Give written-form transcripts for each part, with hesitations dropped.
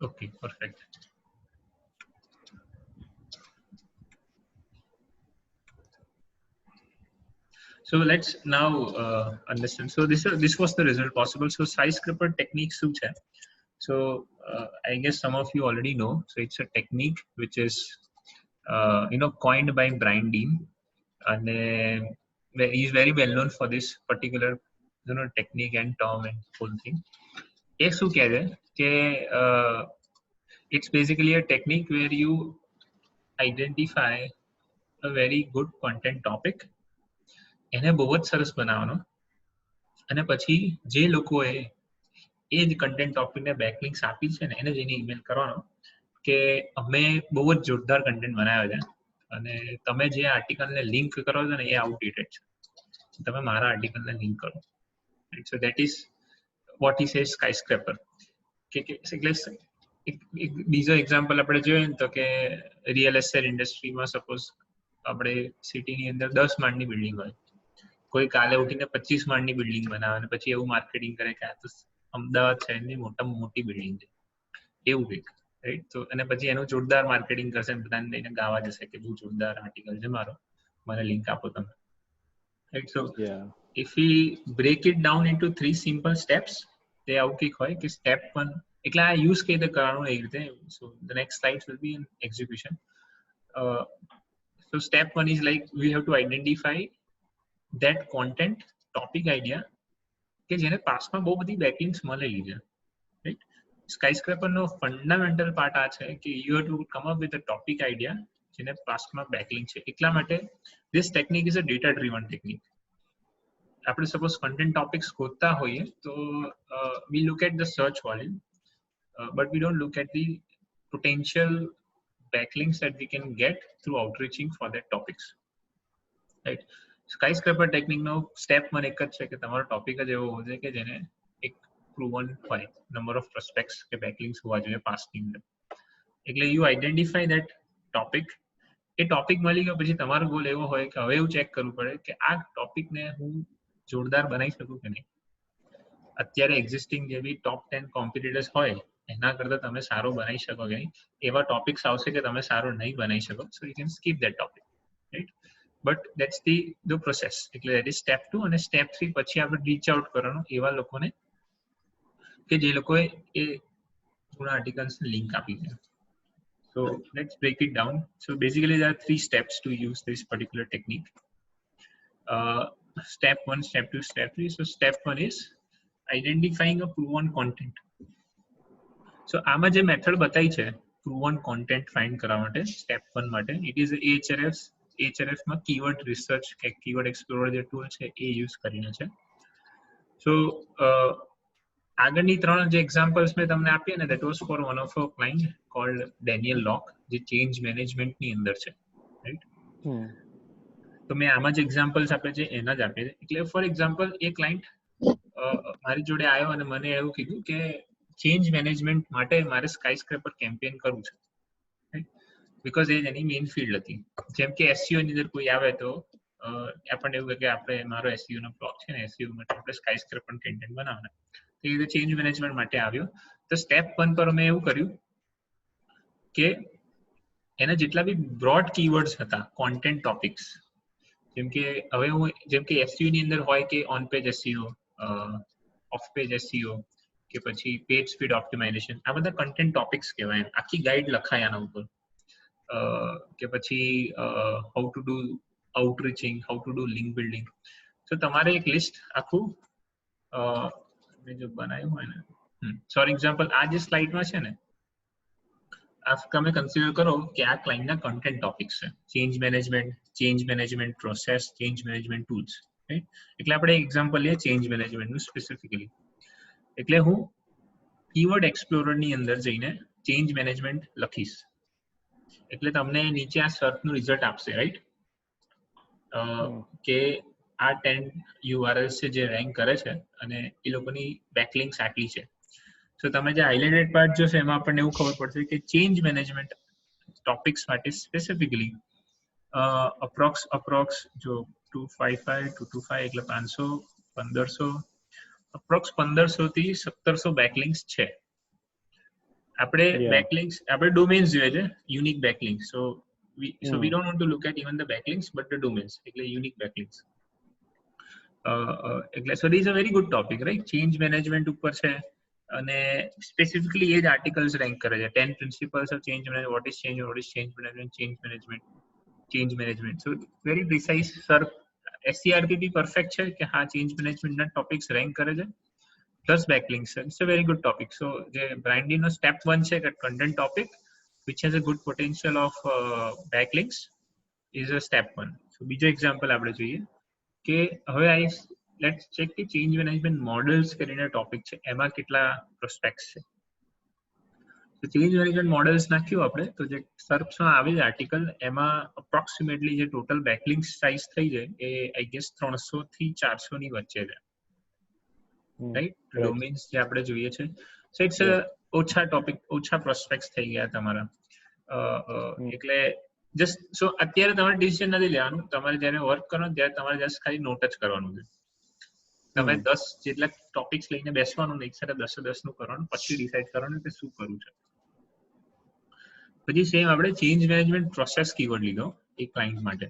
Okay, perfect. So let's now understand. So this was the result possible. So skyscraper technique શું છે? So I guess some of you already know. So it's a technique which is coined by Brian Dean, and he is very well known for this particular technique and term and whole thing. એ શું કહે છે કે it's basically a technique where you identify a very good content topic, એને બહુ જ સરસ બનાવવાનો, અને પછી જે લોકોએ એ જ કન્ટેન્ટ ટોપિકને બેકલિંક્સ આપી છે ને એને જઈને ઈમેલ કરવાનો કે અમે બહુ જ જોરદાર કન્ટેન્ટ બનાવ્યો છે અને તમે જે આર્ટિકલને લિંક કરો છો ને એ આઉટડેટેડ છે, તમે મારા આર્ટિકલને લિંક કરો. So that is what he says skyscraper. કે એટલે એક બીજો એક્ઝામ્પલ આપણે જોઈએ ને તો કે રિયલ એસ્ટેટ ઇન્ડસ્ટ્રીમાં સપોઝ આપણે સિટીની અંદર 10 માળની બિલ્ડિંગ હોય, કોઈ કાલે ઉઠીને 25 માળની બિલ્ડિંગ બનાવે અને પછી એવું માર્કેટિંગ કરે કે આ તો અમદાવાદ શહેરની મોટામાં મોટી બિલ્ડિંગ છે, એવું કંઈક, રાઈટ? તો અને પછી એનું જોરદાર માર્કેટિંગ કરશે, બધાને લઈને ગાવા જશે કે બહુ જોરદાર આર્ટિકલ છે મારો, મને લિંક આપો તમે, right? So if we break it down into 3 simple steps, તે આવું કંઈક હોય કે સ્ટેપ 1 એટલે આ યુઝ કઈ રીતે કરવાનું એ રીતે. સો the next slides will be in execution. So step 1 is like we have to identify that content topic idea કે જેને પાસમાં બહુ બધી બેકલિંક્સ મળેલી છે, રાઈટ? સ્કાયસ્ક્રેપર નો ફંડામેન્ટલ પાર્ટ આ છે કે you have to come up with a topic idea જેને પાસ્ટમાં બેકલિંક છે. એટલા માટે this technique is a data driven technique. આપણે સપોઝ કન્ટેન્ટ ટોપિક્સ શોધતા હોઈએ તો we look at the search volume, but we don't look at the potential backlinks that we can get through outreaching for that topics, right? Skyscraper technique no step 1 એક જ છે કે તમારો topic જ એવો હોવો જોઈએ કે જેને એક પ્રૂવન હોય નંબર ઓફ પ્રોસ્પેક્ટ્સ કે બેકલિંક્સ હોવા જોઈએ પાસની અંદર. એટલે you identify that topic. A topic મળી ગયો પછી તમારો ગોલ એવો હોય કે હવે એવું ચેક કરવું પડે કે આ ટોપિકને હું જોરદાર બનાવી શકું કે નહીં. અત્યારે એક્ઝિસ્ટિંગ જે બી ટોપ 10 કોમ્પિટિટર્સ હોય એના કરતા તમે સારો બનાવી શકો કે નહીં, એવા ટોપિક્સ આવશે કે તમે સારો નહીં બનાવી શકો. So you can skip that topic, right? But that's the process. એટલે ધેટ ઇઝ સ્ટેપ 2. અને સ્ટેપ 3 પછી આપણે રીચ આઉટ કરવાનું એવા લોકોને કે જે લોકોએ એ પૂરા આર્ટિકલ્સની લિંક આપી છે. So let's break it down. So basically there are 3 steps to use this particular technique. Step 1, step 2, step 3. So step 1 is identifying a proven content. So આમાં જે મેથડ બતાવી છે proven content find કરવા માટે step 1 માટે, it is Ahrefs માં keyword research કે keyword explorer જે tool છે એ યુઝ કરીને છે. So આગળની 3 જે એક્ઝામ્પલ્સ મેં તમને આપી ને, that was for one of our client called Daniel Locke, જે ચેન્જ મેનેજમેન્ટની અંદર છે, રાઈટ? તો મેં આમાં જ એક્ઝામ્પલ્સ આપે છે એના જ આપે છે. એટલે ફોર એક્ઝામ્પલ એ ક્લાયન્ટ મારી જોડે આવ્યો અને મને એવું કીધું કે ચેન્જ મેનેજમેન્ટ માટે મારે સ્કાયસ્ક્રેપર કેમ્પેન કરવું છે, right? Because A any main field હતી. જેમ કે એસઈઓ ની અંદર કોઈ આવે તો આપણને એવું કે આપણે મારો એસઈઓ નો બ્લોક છે ને, એસઈઓ માટે આપણે સ્કાયસ્ક્રેપર કન્ટેન્ટ બનાવવાના. એ રીતે ચેન્જ મેનેજમેન્ટ માટે આવ્યો. તો સ્ટેપ 1 પર મેં એવું કર્યું કે એના જેટલા બી બ્રોડ કીવર્ડ્સ હતા, કોન્ટેન્ટ ટોપિક્સ, જેમ કે હવે હું જેમ કે એસઈઓ ની અંદર હોય કે on page SEO, of page SEO કે પછી પેજ સ્પીડ ઓપ્ટિમાઇઝેશન, આ બધા કન્ટેન્ટ ટોપિક્સ કહેવાય. આખી ગાઈડ લખાય આના ઉપર. કે પછી how to do outreaching, how to do link building. તો તમારે એક લિસ્ટ આખું મેં જો બનાવ્યું હોય ને, ફોર એક્ઝામ્પલ આ જે સ્લાઇડમાં છે ને, આ તમે કન્સિડર કરો કે આ ક્લાયન્ટના કન્ટેન્ટ ટોપિક્સ છે. Change management process, change management tools, right? એટલે આપણે એક્ઝામ્પલ લઈએ ચેન્જ મેનેજમેન્ટનું સ્પેસિફિકલી. એટલે હું કીવર્ડ એક્સપ્લોરરની અંદર જઈને ચેન્જ મેનેજમેન્ટ લખીશ એટલે તમને નીચે આ સર્ચનું રિઝલ્ટ આપશે, રાઈટ? કે આ 10 URLs છે જે રેન્ક કરે છે અને એ લોકોની બેકલિંક્સ આટલી છે. સો તમે જે હાઇલાઇટેડ પાર્ટ જોશો એમાં આપણને એવું ખબર પડશે કે ચેન્જ મેનેજમેન્ટ ટોપિક્સ માટે સ્પેસિફિકલી અપ્રોક્સ જો 255 એટલે 500 1500 અપ્રોક્સ 1500 થી 1700 બેકલિંક્સ છે. આપણે Yeah. backlinks, આપણે domains જોઈએ છે, unique backlinks. So we Hmm. don't want to look at even the backlinks, but the domains, એટલે unique backlinks. એટલે so this is a very good topic, right? Change management ઉપર છે અને specifically એ જ articles rank કરે છે. 10 principles of change management, what is change management. So very precise, sir. SCRP B perfect છે કે હા change management ના topics rank કરે છે. Plus backlinks, it's a very good topic. So the Brandy no step 1 છે કે content topic which has a good potential of backlinks is a step 1. So બીજો example આપણે જોઈએ કે હવે let's check કે change management models કરીને topic છે, એમાં કેટલા prospects છે. તો change management models નાખ્યું આપણે તો જે સર્ચમાં આવે છે આર્ટિકલ એમાં approximately જે total backlinks size થઈ જાય એ I guess 300 થી 400 ની વચ્ચે છે. રાઈટ, ડોમેન્સ જે આપણે જોઈએ છે. સો ઇટ્સ ઓછા ટોપિક, ઓછા પ્રોસ્પેક્ટ્સ થઈ ગયા તમારા. એટલે જસ્ટ સો અત્યારે તમારે ડિસિઝન નથી લેવાનું, તમારે જ્યારે વર્ક કરો ત્યારે તમારે જસ્ટ ખાલી નોટ જ કરવાનું છે. તમે 10 જેટલા ટોપિક્સ લઈને બેસવાનું ને એક સાથે 10 નું કરવાનું, પછી ડિસાઈડ કરવાનું કે શું કરવું છે. પછી સેમ આપણે ચેન્જ મેનેજમેન્ટ પ્રોસેસ કીવર્ડ લીધો એક ક્લાયન્ટ માટે.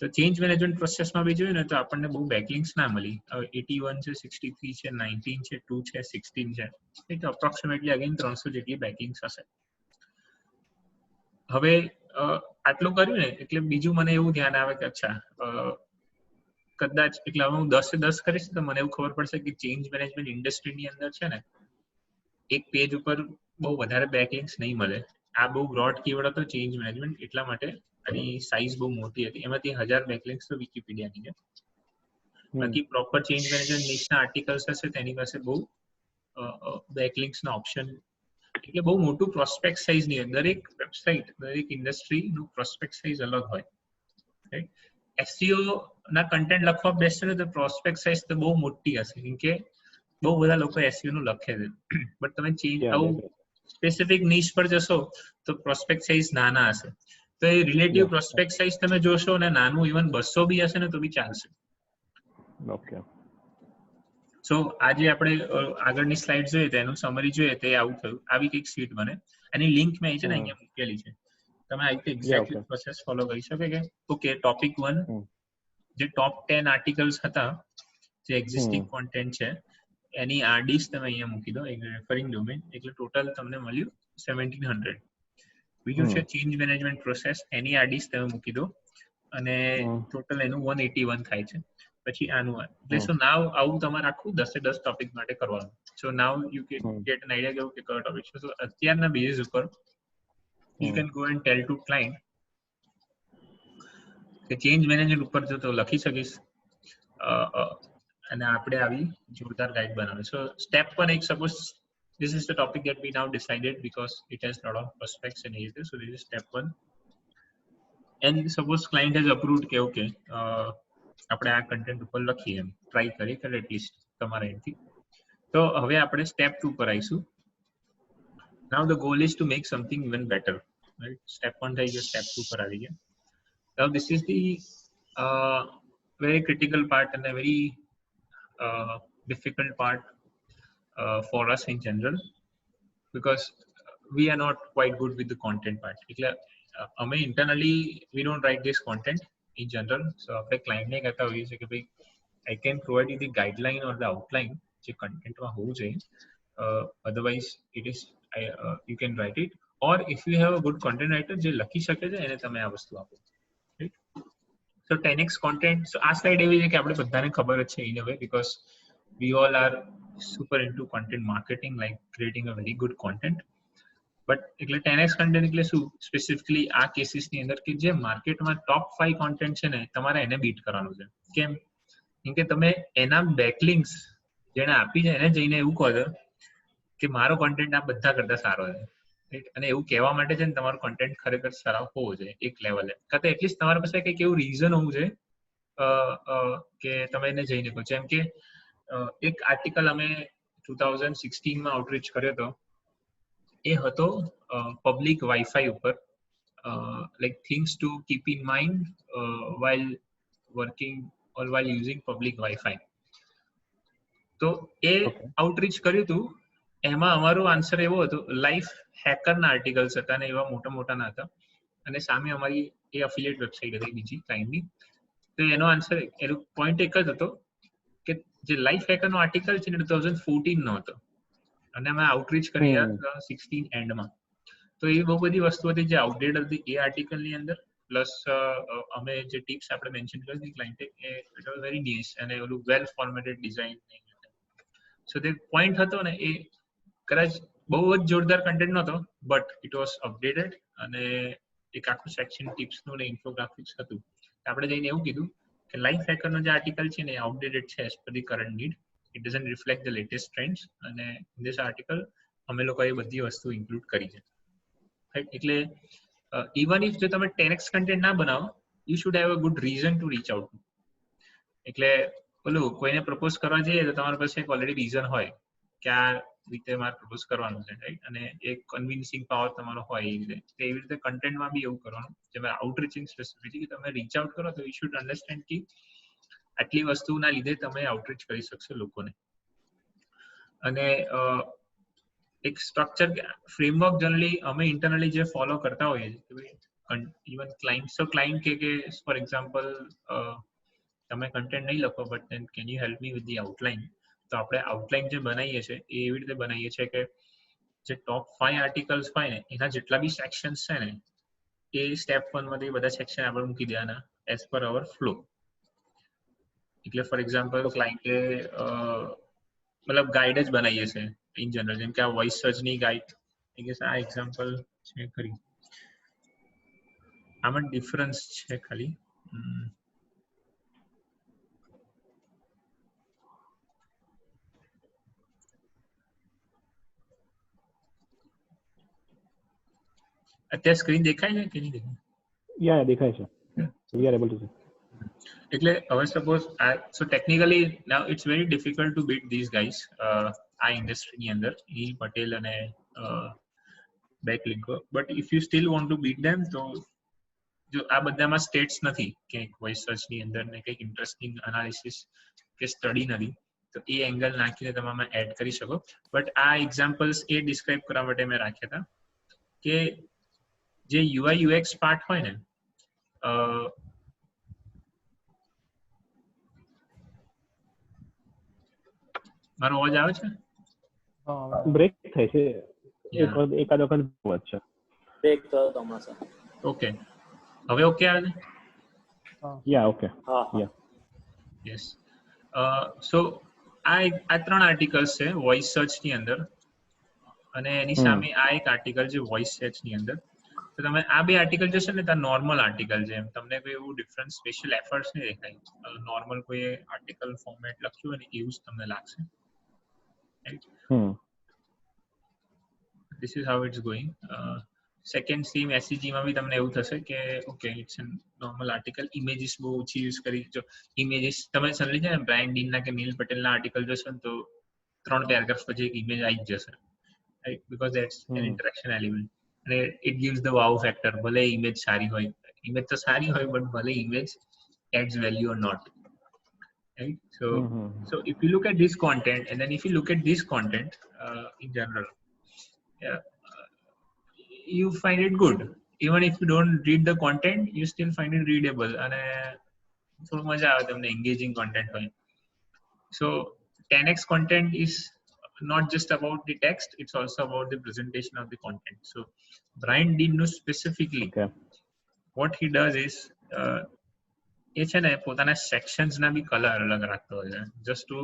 તો ચેન્જ મેનેજમેન્ટ પ્રોસેસમાં બી જોઈએ ને તો આપણને બહુ બેકલિંક્સ ના મળી. 81 છે, 63 છે, 19 છે, 2 છે, 16 છે, એટલે અપ્રોક્સિમેટલી અગેન 300 જેટલી બેકલિંક્સ હશે. હવે આટલું કર્યું ને એટલે બીજું મને એવું ધ્યાન આવે કે અચ્છા કદાચ એટલે હવે હું 10 કરીશ તો મને એવું ખબર પડશે કે ચેન્જ મેનેજમેન્ટ ઇન્ડસ્ટ્રીની અંદર છે ને એક પેજ ઉપર બહુ વધારે બેકલિંક્સ નહીં મળે. આ બહુ બ્રોડ કીવર્ડ હતો ચેન્જ મેનેજમેન્ટ, એટલા માટે આની સાઇઝ બહુ મોટી હતી. એમાંથી 1000 બેકલિંક્સ તો વિકીપીડિયાની છે. બાકી પ્રોપર ચેન્જ મેનેજમેન્ટ નિશના આર્ટિકલ્સ હશે તેની પાસે બહુ બેકલિંક્સના ઓપ્શન, એટલે બહુ મોટું પ્રોસ્પેક્ટ સાઇઝ નહીં હોય. દરેક વેબસાઇટ, દરેક ઇન્ડસ્ટ્રીનું પ્રોસ્પેક્ટ સાઇઝ અલગ હોય. રાઈટ, એસસીઓ ના કન્ટેન્ટ લખવા બેસશે ને તો પ્રોસ્પેક્ટ સાઇઝ તો બહુ મોટી હશે, કેમ કે બહુ બધા લોકો એસસીઓ નું લખે છે. બટ તમે ચેન્જ આવું સ્પેસિફિક નીશ પર જશો તો પ્રોસ્પેક્ટ સાઇઝ નાના હશે. તો એ રિલેટિવ પ્રોસ્પેક્ટ સાઇઝ તમે જોશો ને નાનું ઇવન 200 બી હશે ને તો બી ચાલશે. ઓકે. સો આજે આપણે આગળની સ્લાઇડ જોઈએ તો એનું સમરી જોઈએ તો આવું થયું, આવી કંઈક શીટ બને. એની લિંક મેં છે ને અહીંયા મૂકેલી છે, તમે આવી રીતે એક્ઝેક્ટલી પ્રોસેસ ફોલો કરી શકો. કે ઓકે, ટોપિક 1 જે ટોપ 10 આર્ટિકલ્સ હતા જે એક્ઝિસ્ટિંગ કોન્ટેન્ટ છે એની આરડીસ તમે અહીંયા મૂકી દો, એક રેફરિંગ ડોમેન, એટલે ટોટલ તમને મળ્યું 1700. બીજું છે ચેન્જ મેનેજમેન્ટ પ્રોસેસ, એની આરડીસ તમે મૂકી દો અને ટોટલ એનું 181 થાય છે. પછી આનું એટલે સો નાવ આવું તમારે આખું 10 ટોપિક માટે કરવાનું. So now you can get an idea કે કયો ટોપિક છે. સો અત્યારના બેઝ ઉપર you can go and tell to client કે ચેન્જ મેનેજમેન્ટ ઉપર જો તો લખી શકીશ અને આપણે આવી જોરદાર ગાઈડ બનાવે. સો સ્ટેપ 1, એક suppose this is the topic that we now decided because it has a lot of prospects and is there. So this is step 1. And suppose client has approved કે ઓકે આપણે આ content ઉપર લખીએ, એમ try કરીએ કે at least તમારા એન્ડથી. તો હવે આપણે સ્ટેપ 2 પર આવીશું. Now the goal is to make something even better, right? Step 1 થઈ ગયો, step 2 પર આવી ગયા. Now this is the very critical part and a very difficult part for us in general because we are not quite good with the content part. એટલે અમે internally we don't write this content in general. So આપણે ક્લાયન્ટને કહેતા હોઈએ છીએ કે ભાઈ I can provide you the guideline or the outline જે કન્ટેન્ટમાં હોવું જોઈએ. Otherwise it is you can write it, or if you have a good content writer જે લખી શકે છે એને તમે આ વસ્તુ આપો. Right? So 10x content. So આ સ્લાઇડ એવી છે કે આપણે બધાને ખબર જ છે in a way because we all are super into content marketing, like creating a very good content. But એટલે 10x કન્ટેન્ટ એટલે શું સ્પેસિફિકલી આ કેસીસની અંદર કે જે માર્કેટમાં ટોપ 5 કોન્ટેન્ટ છે ને તમારે એને બીટ કરવાનું છે. કેમ કે તમે એના બેકલિંક્સ જેને આપી છે એને જઈને એવું કહો છો કે મારો કોન્ટેન્ટ આ બધા કરતા સારો છે, અને એવું કહેવા માટે છે ને તમારું કોન્ટેન્ટ ખરેખર સારો હોવો જોઈએ એક લેવલે, કાં તો એટલીસ્ટ તમારા પાસે કંઈક એવું રીઝન હોવું જોઈએ કે તમે એને જઈને કહો. જેમ કે એક આર્ટિકલ અમે 2016માં આઉટરીચ કર્યો હતો, એ હતો પબ્લિક વાઈફાઈ ઉપર, like things to keep in mind while working or while using public Wi-Fi. તો એ આઉટરીચ કર્યું હતું એમાં અમારો આન્સર એવો હતો, લાઈફ હેકરના આર્ટિકલ્સ હતા ને એવા મોટા મોટા ના હતા, અને સામે અમારી એ અફિલિએટ વેબસાઇટ હતી બીજી ક્લાયન્ટની. તો એનો આન્સર, એનો પોઈન્ટ એક જ હતો કે જે લાઈફ હેકરનો આર્ટિકલ છે ને 2014 નો હતો, અને અમે આઉટરીચ કરી 16 એન્ડમાં. તો એ બહુ બધી વસ્તુ હતી જે આઉટડેટ હતી એ આર્ટિકલની અંદર, પ્લસ અમે જે ટિપ્સ આપણે મેન્શન કરી હતી ક્લાયન્ટે, એ ઇટ વોઝ વેરી નાઇસ, અને ઓલું વેલ ફોર્મેટેડ ડિઝાઇન. સો તે પોઈન્ટ હતો ને એ કદાચ બહુ જ જોરદાર કન્ટેન્ટ નહોતો, બટ ઇટ વોઝ અપડેટેડ, અને એક આખું સેક્શન ટિપ્સનું ને ઇન્ફોગ્રાફિક્સ હતું. આપણે જઈને એવું કીધું કે લાઈફ હેકરનો જે આર્ટિકલ છે ને એ આઉટડેટેડ છે as per the current need. It doesn't reflect the latest trends, અને ઇન ધીસ આર્ટિકલ અમે લોકોએ બધી વસ્તુ ઇન્ક્લુડ કરી છે. રાઈટ? એટલે ઇવન ઇફ જો તમે 10x કન્ટેન્ટ ના બનાવો, you should have a good reason to reach out. એટલે ઓલું કોઈને પ્રપોઝ કરવા જઈએ તો તમારી પાસે એક ઓલરેડી રીઝન હોય કે આ રીતે મારે પ્રપોઝ કરવાનું છે, રાઈટ? અને એક કન્વિન્સિંગ પાવર તમારો હોય એ રીતે. એવી રીતે કન્ટેન્ટમાં બી એવું કરવાનું, જેમાં આઉટરીચિંગ સ્પેસિફિકલી તમે રીચ આઉટ કરો તો યુ શુડ અન્ડરસ્ટેન્ડ કે આટલી વસ્તુના લીધે તમે આઉટરીચ કરી શકશો લોકોને. અને એક સ્ટ્રક્ચર ફ્રેમવર્ક જનરલી અમે ઇન્ટરનલી જે ફોલો કરતા હોઈએ છીએ, ઇવન ક્લાયન્ટ કે ફોર એક્ઝામ્પલ તમે કન્ટેન્ટ નહીં લખો, but than can you help me with the outline. તો આપણે આઉટલાઇન જે બનાવીએ છીએ એ એવી રીતે બનાવીએ છીએ કે જે ટોપ 5 આર્ટિકલ્સ હોય ને એના જેટલા બી સેક્શન્સ છે ને એ સ્ટેપ 1 માંથી બધા સેક્શન આપણે મૂકી દેવાના એઝ પર અવર ફ્લો. એટલે ફોર એક્ઝામ્પલ ક્લાયન્ટે મતલબ ગાઈડ જ બનાવીએ છીએ ઇન જનરલ, જેમ કે આ વોઇસ સર્ચની ગાઈડ, I guess આ એક્ઝામ્પલ છે ખરી. આમાં ડિફરન્સ છે ખાલી. અત્યારે સ્ક્રીન દેખાય છે કે નહીં દેખાય? યા દેખાય છે. We are able to see. એટલે હવે suppose so technically now it's very difficult to beat this guys આ ઇન્ડસ્ટ્રીની અંદર, નીલ પટેલ અને Backlinko. But if you still want to beat them, તો જો આ બધામાં સ્ટેટ્સ નથી કે વોઇસ સર્ચની અંદર ને કંઈક ઇન્ટરેસ્ટિંગ એનાલિસિસ કે સ્ટડી નથી, તો એ એંગલ નાખીને તમે આમાં એડ કરી શકો. બટ આ એક્ઝામ્પલ્સ એ ડિસ્ક્રાઇબ કરવા માટે મેં રાખ્યા હતા કે જે યુઆઈ યુએક્સ પાર્ટ હોય ને, મારો અવાજ આવે છે? બ્રેક થાય છે એકાદ વખત વાત છે. બ્રેક થયો તમારો. ઓકે, હવે ઓકે આવે છે? Yeah okay. હા. યસ. સો આ 3 આર્ટિકલ્સ છે વોઇસ સર્ચની અંદર, અને એની સામે આ એક આર્ટિકલ છે વોઇસ સર્ચની અંદર. તો તમે આ બે આર્ટિકલ જોશો ને, ત્યાં નોર્મલ આર્ટિકલ છે, તમને કોઈ એવું ડિફરન્ટ સ્પેશિયલ એફર્ટ્સ નહીં દેખાય. નોર્મલ કોઈ આર્ટિકલ ફોર્મેટ લખ્યું હોય ને એવું જ તમને લાગશે. This is how it's going. Second same SCG માં બી તમને એવું થશે કે okay it's an normal article. Images બહુ ઓછી યુઝ કરી. જો ઇમેજીસ તમે સમજી જાય ને, બ્રાયન ડીનના કે નીલ પટેલના આર્ટિકલ જોશો ને તો 3 પેરેગ્રાફ પછી એક ઇમેજ આવી જ જશે, right? Because that's an interaction element, અને it gives the wow factor. ભલે ઇમેજ સારી હોય, ઇમેજ તો સારી હોય, બટ ભલે image adds value or not, right? So if you look at this content, and then if you look at this content in general, you find it good. Even if you don't read the content, you still find it readable, and થોડું મજા આવે તમને, engaging content હોય. So 10x content is not just about the text, it's also about the presentation of the content. So Brian Dean knows specifically what he does is એ છે ને પોતાના sections ના બી colour અલગ રાખતો હોય છે, just to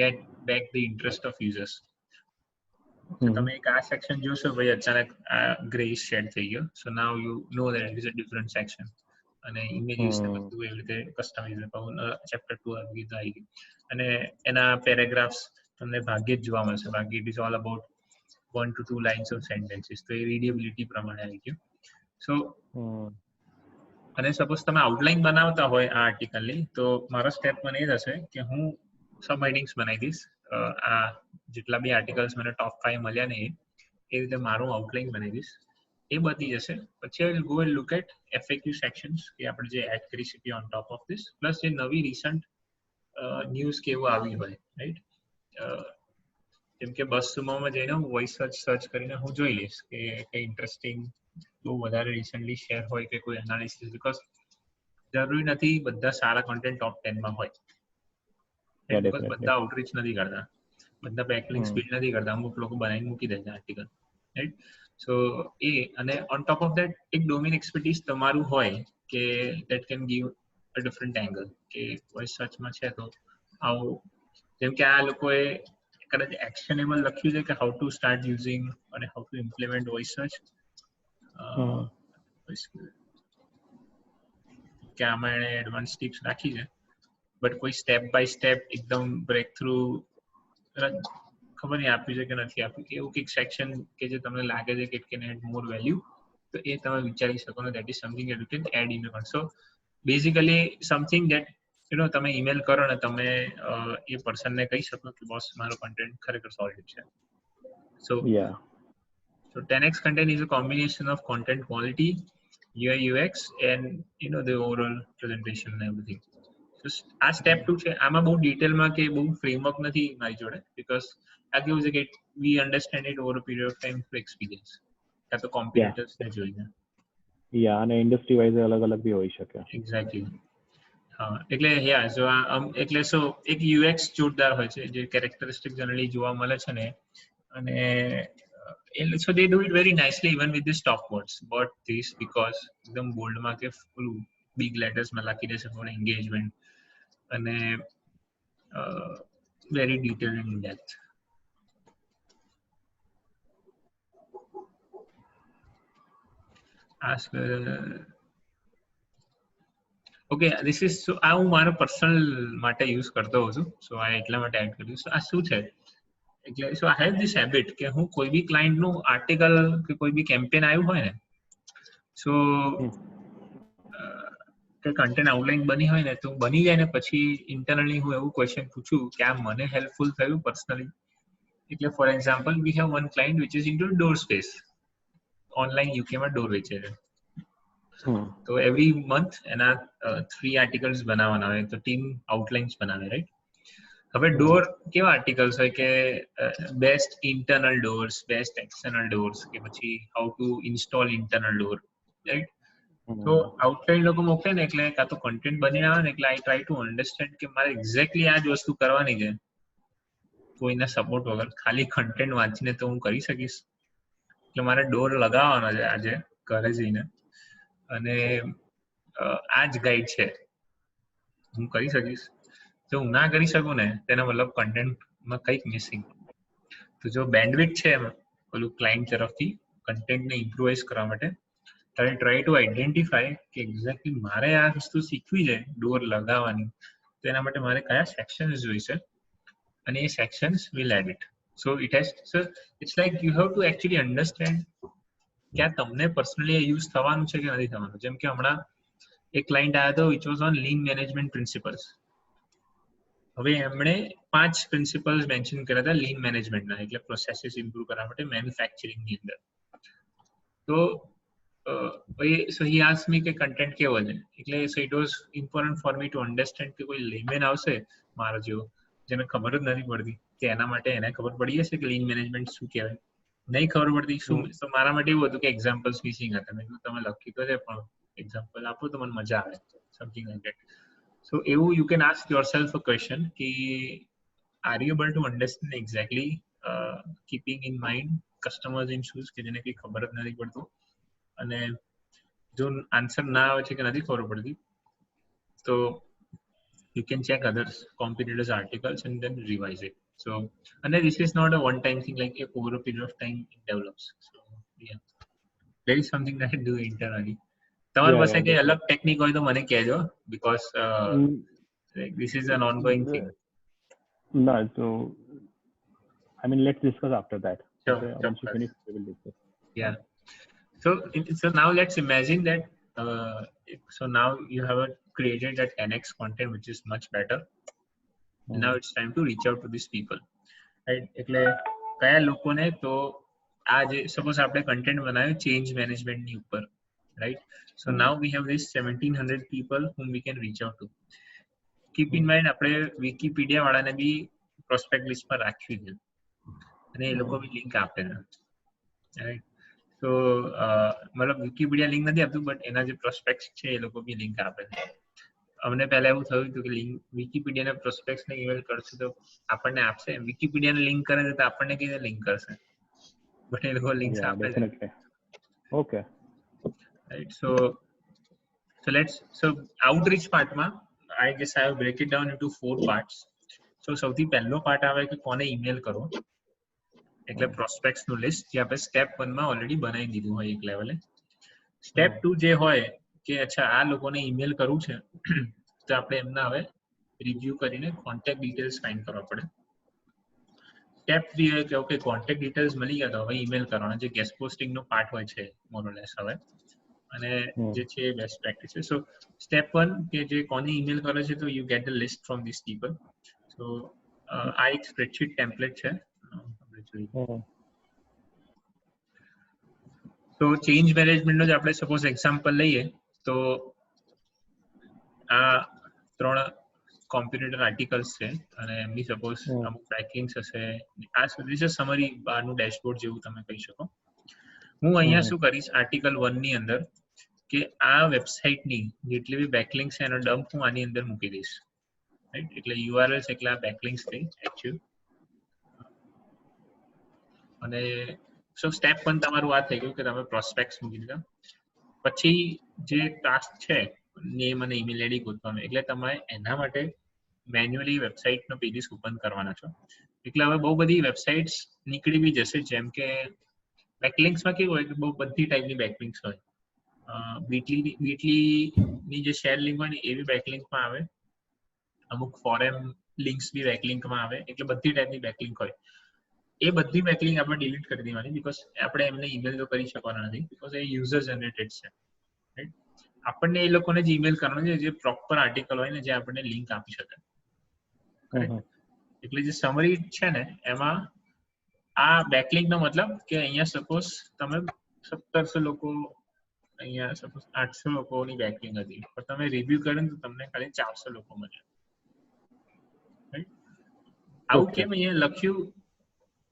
get back the interest of users. તમે એક આ સેક્શન જોશો ભાઈ, અચાનક આ ગ્રે શેડ થઈ ગયો, so now you know that it is a different section. અને ઇમેજીસ ને બધું એવી રીતે કસ્ટમાઇઝ ચેપ્ટર 2 આવી ગયું, અને એના પેરેગ્રાફ્સ તમને ભાગ્યે જ જોવા મળશે, બાકી it is all about 1 to 2 lines of sentences. તો એ રીડેબિલિટી પ્રમાણે આવી ગયું. સો અને સપોઝ તમે આઉટલાઇન બનાવતા હોય આ આર્ટિકલની, તો મારો સ્ટેપ 1 એ થશે કે હું સબ હેડિંગ્સ બનાવી દઈશ. આ જેટલા બી આર્ટિકલ્સ મને ટોપ 5 મળ્યા ને એ રીતે મારું આઉટલાઇન બનાવી દઈશ. એ બધી જશે. પછી I will go and look at FAQ sections કે આપણે જે એડ કરી શકીએ on top of this, plus જે નવી રિસન્ટ ન્યૂઝ કેવું આવી હોય, રાઈટ? જેમ કે બસ સુમોમાં જઈને હું વોઇસ સર્ચ કરીને હું જોઈ લઈશ કે કઈ ઇન્ટરેસ્ટિંગ બહુ વધારે રિસન્ટલી શેર હોય કે કોઈ એનાલિસિસ, બીકોઝ જરૂરી નથી બધા સારા કોન્ટેન્ટ ટોપ 10 માં હોય, બીકોઝ બધા આઉટરીચ નથી કરતા, બધા બેકલિંક્સ બિલ્ડ નથી કરતા, અમુક લોકો બનાવીને મૂકી દે છે આર્ટિકલ, રાઈટ? સો એ અને ઓન ટોપ ઓફ ધેટ એક ડોમેન એક્સપર્ટીઝ તમારું હોય કે that can give a different angle, કે વોઇસ સર્ચમાં છે તો આવું, જેમ કે આ લોકોએ કદાચ એક્શનેબલ લખ્યું છે કે હાઉ ટુ સ્ટાર્ટ યુઝિંગ અને how to implement voice search, કે આમાં એણે એડવાન્સ ટિપ્સ રાખી છે, બટ કોઈ સ્ટેપ બાય સ્ટેપ એકદમ બ્રેક થ્રુ ખબર નહીં આપ્યું છે કે નથી આપ્યું, એવું કંઈક સેક્શન કે જે તમને લાગે છે કે it can add more value, તો એ તમે વિચારી શકો ને that is something you can add in your. So basically something that તમે ઈમેલ કરો ને તમે એ પર્સનને કહી શકો કે બોસ મારો કન્ટેન્ટ ખરેખર સોલિડ છે. So 10x content is a combination of content quality, UI UX and the overall presentation and everything. So આ સ્ટેપ 2 છે, આમાં બહુ ડિટેલમાં કે બહુ ફ્રેમવર્ક નથી મારી જોડે, બીકોઝ આ કેવું છે કે વી understand it over a period of time through experience, કાં તો કોમ્પિટિટર્સ ને જોઈને. અને ઇન્ડસ્ટ્રી વાઇઝ અલગ બી હોઈ શકે. એક્ઝેક્ટલી. હા, એટલે સો એટલે સો એક યુએક્સ જોરદાર હોય છે, જે કેરેક્ટરિસ્ટિક જનરલી જોવા મળે છે ને, અને so they do it very nicely even with the stop words, but this because એકદમ બોલ્ડ માં કે ફૂલ બિગ લેટર્સ માં લખી દેશે ફોર એન્ગેજમેન્ટ, અને very detailed and in depth. Ask okay, this is so આ હું મારો પર્સનલ માટે યુઝ કરતો હોઉં છું, સો આ એટલા માટે એડ કર્યું. સો આ શું છે એટલે સો આઈ હેવ ધીસ હેબિટ કે હું કોઈ બી ક્લાયન્ટનું આર્ટિકલ કે કોઈ બી કેમ્પેન આવ્યું હોય ને, સો કે કન્ટેન્ટ આઉટલાઈન બની હોય ને, તો બની જાય ને પછી ઇન્ટરનલી હું એવું ક્વેશ્ચન પૂછું કે આ મને હેલ્પફુલ થયું પર્સનલી. એટલે for example we have one client which is into door space, online યુકેમાં ડોર વેચે છે. તો એવરી મંથ એના 3 આર્ટિકલ્સ બનાવવાના હોય, તો ટીમ આઉટલાઇન્સ બનાવે, રાઈટ? હવે ડોર કેવા આર્ટિકલ્સ હોય કે best internal doors, best external doors, કે પછી how two install internal door, right? તો આઉટલાઇન લોકો મોકલે ને એટલે કાં તો કન્ટેન્ટ બનીને આવે ને, એટલે આઈ ટ્રાય ટુ અન્ડરસ્ટેન્ડ કે મારે એક્ઝેક્ટલી આ જ વસ્તુ કરવાની છે, કોઈના સપોર્ટ વગર, ખાલી કન્ટેન્ટ વાંચીને તો હું કરી શકીશ? એટલે મારે ડોર લગાવવાનો છે આજે ઘરે જઈને, અને આ જ ગાઈડ છે, હું કરી શકીશ? જો હું ના કરી શકું ને તેના મતલબ કન્ટેન્ટમાં કંઈક મિસિંગ. તો જો બેન્ડવિડ્થ છે ઓલું ક્લાયન્ટ તરફથી કન્ટેન્ટને ઇમ્પ્રુવાઇઝ કરવા માટે, ત્યારે ટ્રાય ટુ આઈડેન્ટિફાય કે એક્ઝેક્ટલી મારે આ વસ્તુ શીખવી છે ડોર લગાવવાની, તો એના માટે મારે કયા સેક્શન્સ જોઈશે, અને એ sections will add it. So it has so it's like you have to actually understand કે આ તમને પર્સનલી યુઝ થવાનું છે કે નથી થવાનું. જેમ કે હમણાં એક ક્લાયન્ટ આવ્યો હતો which was on lean management principles. હવે એમણે 5 પ્રિન્સિપલ્સ મેન્શન કર્યા હતા લીન મેનેજમેન્ટના, એટલે પ્રોસેસીસ ઇમ્પ્રૂવ કરવા માટે મેન્યુફેક્ચરિંગની અંદર. તો સો હી આસ્ક્ડ મી કે કન્ટેન્ટ કેવો છે, એટલે so it was important for me to understand કે કોઈ લેમેન આવશે મારો જેવો, જેને ખબર જ નથી પડતી, કે એના માટે એને ખબર પડી જશે કે લીન મેનેજમેન્ટ શું કહેવાય, નહીં ખબર પડતી શું. તો મારા માટે એવું હતું કે એક્ઝામ્પલ્સ મિસિંગ હતા, મેં કીધું તમે લખી તો છે પણ એક્ઝામ્પલ આપો તો મને મજા આવે, સમથિંગ લાઈક ધેટ. સો એવું you can ask yourself a question કે are you able to understand exactly keeping in mind customers in shoes, કે જેને કંઈ ખબર જ નથી પડતું, અને જો આન્સર ના આવે છે કે નથી ખબર પડતી, તો you can check others competitors articles and then revise it. So and then this is not a one time thing, like over a period of time it develops. So yeah, there is something that I do internally. તમારી પાસે કઈ અલગ technique હોય તો મને કહેજો, because like this is an ongoing thing. No, so I mean let's discuss after that. Sure, okay, once you finish we will discuss. Yeah. So now let's imagine that so now you have created that 10x content which is much better. Now it's time to reach out to these people, right? એટલે કયા લોકોને, તો આ જે suppose આપણે content બનાવ્યું change મેનેજમેન્ટની ઉપર, right? So now we have this 1700 people whom we can reach out to. Keep in mind આપણે વિકીપીડિયા વાળાને બી પ્રોસ્પેક્ટ લિસ્ટમાં રાખ્યું છે, અને એ લોકો બી લિંક આપે છે, રાઈટ? તો મતલબ વિકીપીડિયા લિંક નથી આપતું, બટ એના જે પ્રોસ્પેક્ટ છે એ લોકો બી લિંક આપે છે. અમને પહેલા એવું થયું હતું કે લિંક વિકીપીડિયાના પ્રોસ્પેક્ટ્સને ઈમેલ કરશું તો આપણને આપશે, વિકીપીડિયાને લિંક કરે તો આપણને કેવી રીતે લિંક કરશે? બટ એ લોકો લિંક્સ આપે છે. Okay, right. So outreach પાર્ટમાં I guess I have break it down into 4 parts. So સૌથી પહેલો પાર્ટ આવે કે કોને ઈમેલ કરવો, એટલે પ્રોસ્પેક્ટ્સ નું લિસ્ટ જે આપણે સ્ટેપ 1 માં ઓલરેડી બનાવી દીધું હોય એક લેવલે. સ્ટેપ 2 જે હોય કે અચ્છા આ લોકોને ઈમેલ કરવું છે તો આપણે એમના હવે રિવ્યુ કરીને કોન્ટેક્ટ ડિટેલ્સ ફાઇન્ડ કરવા પડે. સ્ટેપ 3 હોય કે ઓકે કોન્ટેક્ટ ડિટેલ્સ મળી ગયા તો હવે ઈમેલ કરવાનો, જે ગેસ્ટ પોસ્ટિંગ નો પાર્ટ હોય છે મોરલેસ હવે, અને જે છે બેસ્ટ પ્રેક્ટિસ છે. સો સ્ટેપ 1 કે જે કોને ઈમેલ કરે છે તો you get the list from this people. So આ એક સ્પ્રેડશીટ ટેમ્પલેટ છે. તો ચેન્જ મેનેજમેન્ટ નો જ આપણે સપોઝ એક્ઝામ્પલ લઈએ તો આ 3 કોમ્પ્યુટર આર્ટિકલ્સ છે અને એમની સપોઝ અમુક બેકલિંક્સ હશે. આ સુધી છે સમરી બારનું ડેશબોર્ડ જેવું તમે કહી શકો. હું અહીંયા શું કરીશ આર્ટિકલ 1 ની અંદર કે આ વેબસાઇટની જેટલી બી બેકલિંક્સ છે એનો ડમ્પ હું આની અંદર મૂકી દઈશ, રાઈટ? એટલે યુઆરએલ્સ એટલે આ બેકલિંક્સ થઈ એક્ચ્યુઅલ. અને સો સ્ટેપ 1 તમારું આ થઈ ગયું કે તમે પ્રોસ્પેક્ટ્સ મૂકી દીધા. પછી જે ટાસ્ક છે નેમ અને ઈમેલ આઈડી ગોતવાનું, એટલે તમે એના માટે મેન્યુઅલી વેબસાઇટનો પેજીસ ઓપન કરવાના છો. એટલે હવે બહુ બધી વેબસાઇટ્સ નીકળી બી જશે, જેમ કે બેકલિંક્સમાં કેવું હોય કે બહુ બધી ટાઈપની બેકલિંક્સ હોય. બીટલીની જે શેર લિંક હોય ને એ બી બેકલિંકમાં આવે, અમુક ફોરેન લિંક્સ બી બેકલિંકમાં આવે, એટલે બધી ટાઈપની બેકલિંક હોય. એ બધી બેકલિંક આપણે ડિલીટ કરી દેવાની, બીકોઝ આપણે એમને ઈમેલ તો કરી શકવાના નથી, બીકોઝ એ યુઝર જનરેટેડ છે, રાઈટ? આપણને એ લોકોને જ ઈમેલ કરવાનો છે જે પ્રોપર આર્ટિકલ હોય ને જે આપણને લિંક આપી શકે. એટલે જે સમરી છે ને એમાં આ બેકલિંક નો મતલબ કે અહીંયા સપોઝ તમે 1700 લોકો, અહીંયા સપોઝ 800 લોકોની બેકલિંક હતી, પણ તમે રિવ્યુ કર્યું તો તમને ખાલી 400 લોકો મળ્યા, રાઈટ? આવું કેમ અહીંયા લખ્યું?